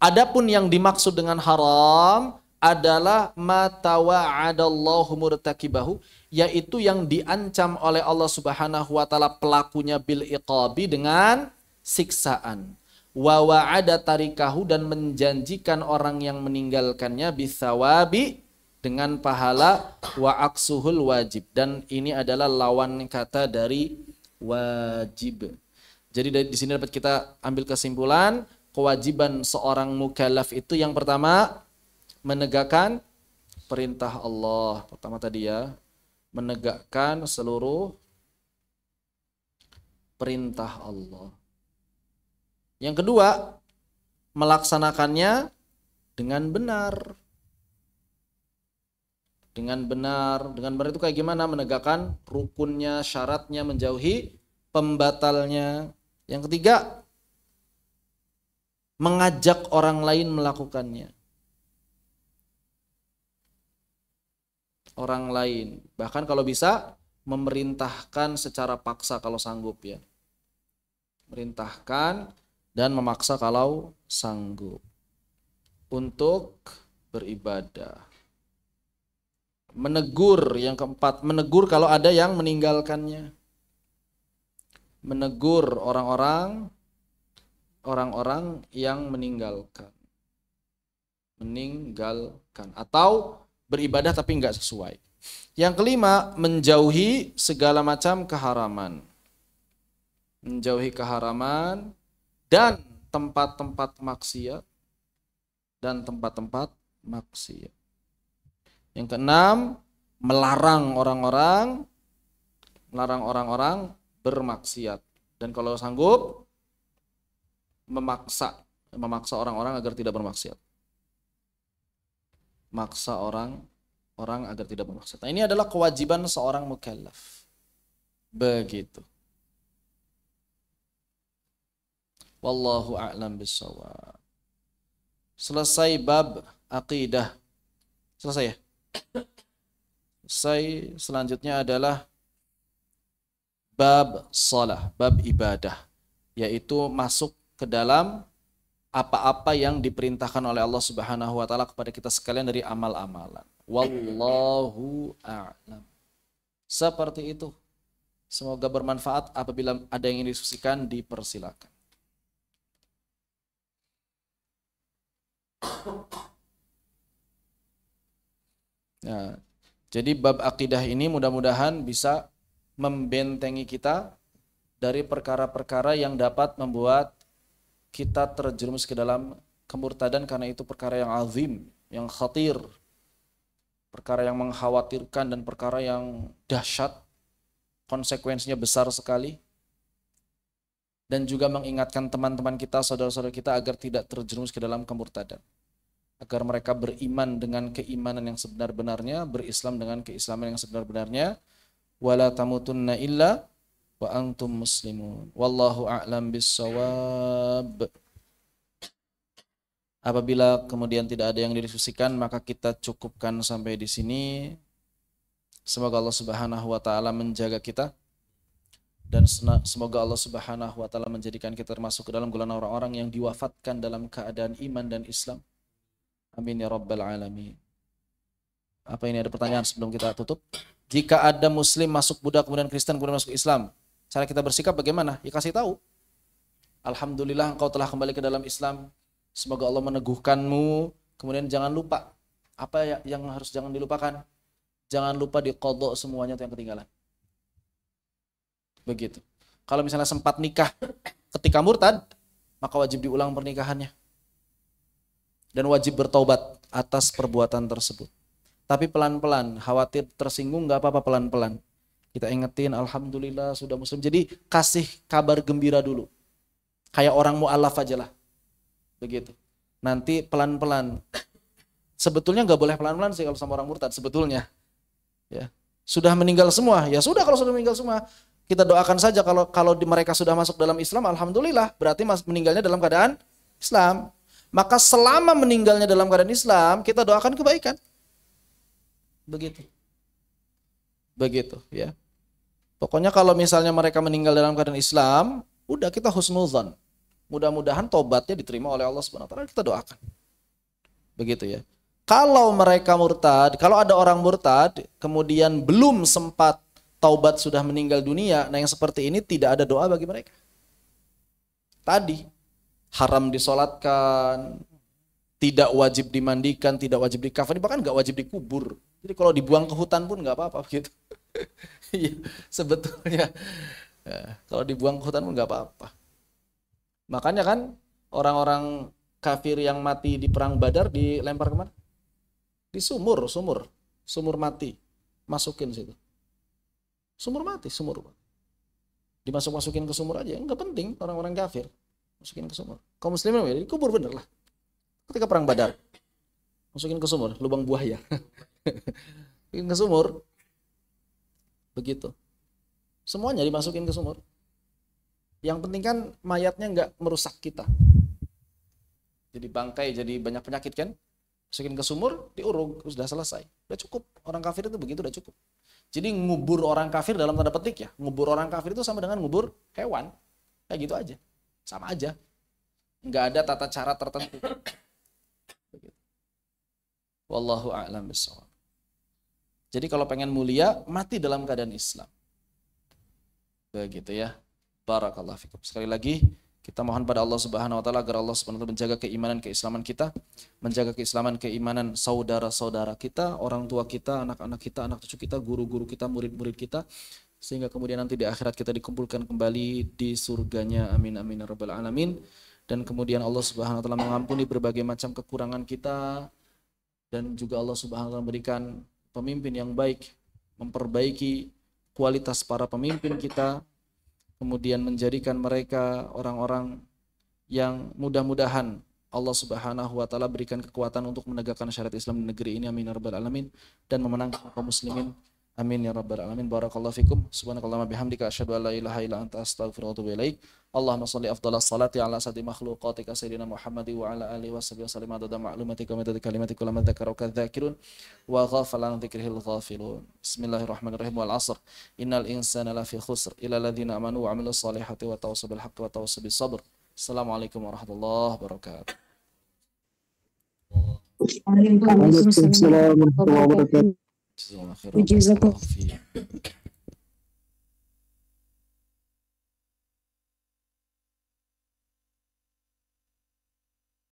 Adapun yang dimaksud dengan haram adalah ma tawa'adallahu murtakibahu, yaitu yang diancam oleh Allah Subhanahu wa taala pelakunya bil iqabi, dengan siksaan. Wa wa'ada tarikahu, dan menjanjikan orang yang meninggalkannya bisawabi, dengan pahala, wa aksuhul wajib, dan ini adalah lawan kata dari wajib. Jadi di sini dapat kita ambil kesimpulan, kewajiban seorang mukallaf itu yang pertama menegakkan perintah Allah. Pertama tadi ya, menegakkan seluruh perintah Allah. Yang kedua, melaksanakannya dengan benar. Dengan benar itu kayak gimana? Menegakkan rukunnya, syaratnya, menjauhi pembatalnya. Yang ketiga, mengajak orang lain melakukannya. Orang lain, bahkan kalau bisa memerintahkan secara paksa kalau sanggup ya. Merintahkan dan memaksa kalau sanggup untuk beribadah. Menegur, yang keempat, menegur kalau ada yang meninggalkannya. Menegur orang-orang yang meninggalkan atau beribadah tapi enggak sesuai. Yang kelima, menjauhi segala macam keharaman. Menjauhi keharaman dan tempat-tempat maksiat. Yang keenam, melarang orang-orang bermaksiat, dan kalau sanggup memaksa orang-orang agar tidak bermaksiat. Maksa orang agar tidak bermaksiat. Nah, ini adalah kewajiban seorang mukallaf. Begitu. Wallahu a'lam bishawab. Selesai bab aqidah. Selesai ya? Selesai. Selanjutnya adalah bab salah, bab ibadah, yaitu masuk ke dalam apa-apa yang diperintahkan oleh Allah Subhanahu wa taala kepada kita sekalian dari amal-amalan. Wallahu a'lam. Seperti itu. Semoga bermanfaat. Apabila ada yang ingin diskusikan, dipersilakan. Nah, jadi bab akidah ini mudah-mudahan bisa membentengi kita dari perkara-perkara yang dapat membuat kita terjerumus ke dalam kemurtadan, karena itu perkara yang azim, yang khatir, perkara yang mengkhawatirkan dan perkara yang dahsyat, konsekuensinya besar sekali. Dan juga mengingatkan teman-teman kita, saudara-saudara kita agar tidak terjerumus ke dalam kemurtadan. Agar mereka beriman dengan keimanan yang sebenar-benarnya, berislam dengan keislaman yang sebenar-benarnya. Wala tamutunna illa wa antum muslimun. Wallahu a'lam bissawab. Apabila kemudian tidak ada yang didiskusikan, maka kita cukupkan sampai di sini. Semoga Allah Subhanahu wa taala menjaga kita, dan semoga Allah Subhanahu wa taala menjadikan kita termasuk ke dalam golongan orang-orang yang diwafatkan dalam keadaan iman dan Islam. Amin ya rabbal alamin. Apa ini ada pertanyaan sebelum kita tutup? Jika ada muslim masuk Buddha kemudian Kristen kemudian masuk Islam, cara kita bersikap bagaimana? Ya kasih tahu. Alhamdulillah engkau telah kembali ke dalam Islam. Semoga Allah meneguhkanmu. Kemudian jangan lupa. Apa yang harus jangan dilupakan? Jangan lupa diqadha semuanya yang ketinggalan. Begitu. Kalau misalnya sempat nikah ketika murtad, maka wajib diulang pernikahannya. Dan wajib bertaubat atas perbuatan tersebut. Tapi pelan-pelan, khawatir tersinggung nggak apa-apa, pelan-pelan. Kita ingetin, alhamdulillah sudah muslim. Jadi kasih kabar gembira dulu. Kayak orang mu'alaf aja lah. Begitu. Nanti pelan-pelan. Sebetulnya nggak boleh pelan-pelan sih kalau sama orang murtad, sebetulnya. Ya. Sudah meninggal semua, ya sudah kalau sudah meninggal semua. Kita doakan saja kalau mereka sudah masuk dalam Islam, alhamdulillah, berarti meninggalnya dalam keadaan Islam. Maka selama meninggalnya dalam keadaan Islam, kita doakan kebaikan. Begitu. Begitu, ya. Pokoknya kalau misalnya mereka meninggal dalam keadaan Islam, udah kita husnuzan. Mudah-mudahan tobatnya diterima oleh Allah Subhanahu wa taala, kita doakan. Begitu ya. Kalau mereka murtad, kalau ada orang murtad, kemudian belum sempat taubat sudah meninggal dunia, nah yang seperti ini tidak ada doa bagi mereka. Tadi haram disolatkan, tidak wajib dimandikan, tidak wajib dikafani, bahkan nggak wajib dikubur. Jadi kalau dibuang ke hutan pun nggak apa-apa gitu. Iya, sebetulnya kalau dibuang ke hutan pun nggak apa-apa. Makanya kan orang-orang kafir yang mati di perang Badar dilempar kemana? Di sumur mati, masukin situ. Sumur mati. Dimasuk-masukin ke sumur aja, nggak penting orang-orang kafir. Masukin ke sumur. Kaum muslimin ya dikubur bener lah. Ketika perang Badar, masukin ke sumur, lubang buaya. Masukin ke sumur. Begitu. Semuanya dimasukin ke sumur. Yang penting kan mayatnya nggak merusak kita. Jadi bangkai, jadi banyak penyakit kan. Masukin ke sumur, diurung, sudah selesai. Udah cukup. Orang kafir itu begitu, udah cukup. Jadi ngubur orang kafir dalam tanda petik ya. Ngubur orang kafir itu sama dengan ngubur hewan. Kayak gitu aja. Sama aja. Nggak ada tata cara tertentu. Wallahu a'lam bishawab. Jadi kalau pengen mulia, mati dalam keadaan Islam. Begitu ya. Barakallahu fikum. Sekali lagi, kita mohon pada Allah Subhanahu wa taala agar Allah Subhanahu wa taala menjaga keimanan keislaman kita, menjaga keislaman keimanan saudara-saudara kita, orang tua kita, anak-anak kita, anak cucu kita, guru-guru kita, murid-murid kita, sehingga kemudian nanti di akhirat kita dikumpulkan kembali di surganya. Amin amin ya rabbal alamin. Dan kemudian Allah Subhanahu wa taala mengampuni berbagai macam kekurangan kita, dan juga Allah Subhanahu wa taala memberikan pemimpin yang baik, memperbaiki kualitas para pemimpin kita, kemudian menjadikan mereka orang-orang yang mudah-mudahan Allah Subhanahu wa taala berikan kekuatan untuk menegakkan syariat Islam di negeri ini. Amin ya rabbal alamin. Dan memenangkan kaum muslimin Amin ya rabbal alamin. Barakallahu fikum. Subhanakallahumma bihamdika asyhadu an la ilaha illa anta astaghfiruka wa atubu ilaik. Allahumma shalli afdalas salati ala asadi makhluqatika sayyidina Muhammadi wa ala alihi washabihi wasallam adada ma'lumatika wa adada kalimatika lamma dzakaraka dzakirun wa ghafala an dzikrihil ghafilun. Bismillahirrahmanirrahim. Wal 'asr. Innal insana lafi khusr illa alladziina amanu wa 'amilus solihati wa tawassaw bil haqqi wa tawassaw bis sabr. Assalamualaikum warahmatullahi wabarakatuh. Waalaikumsalam warahmatullahi wabarakatuh. Jazakallahu khairan.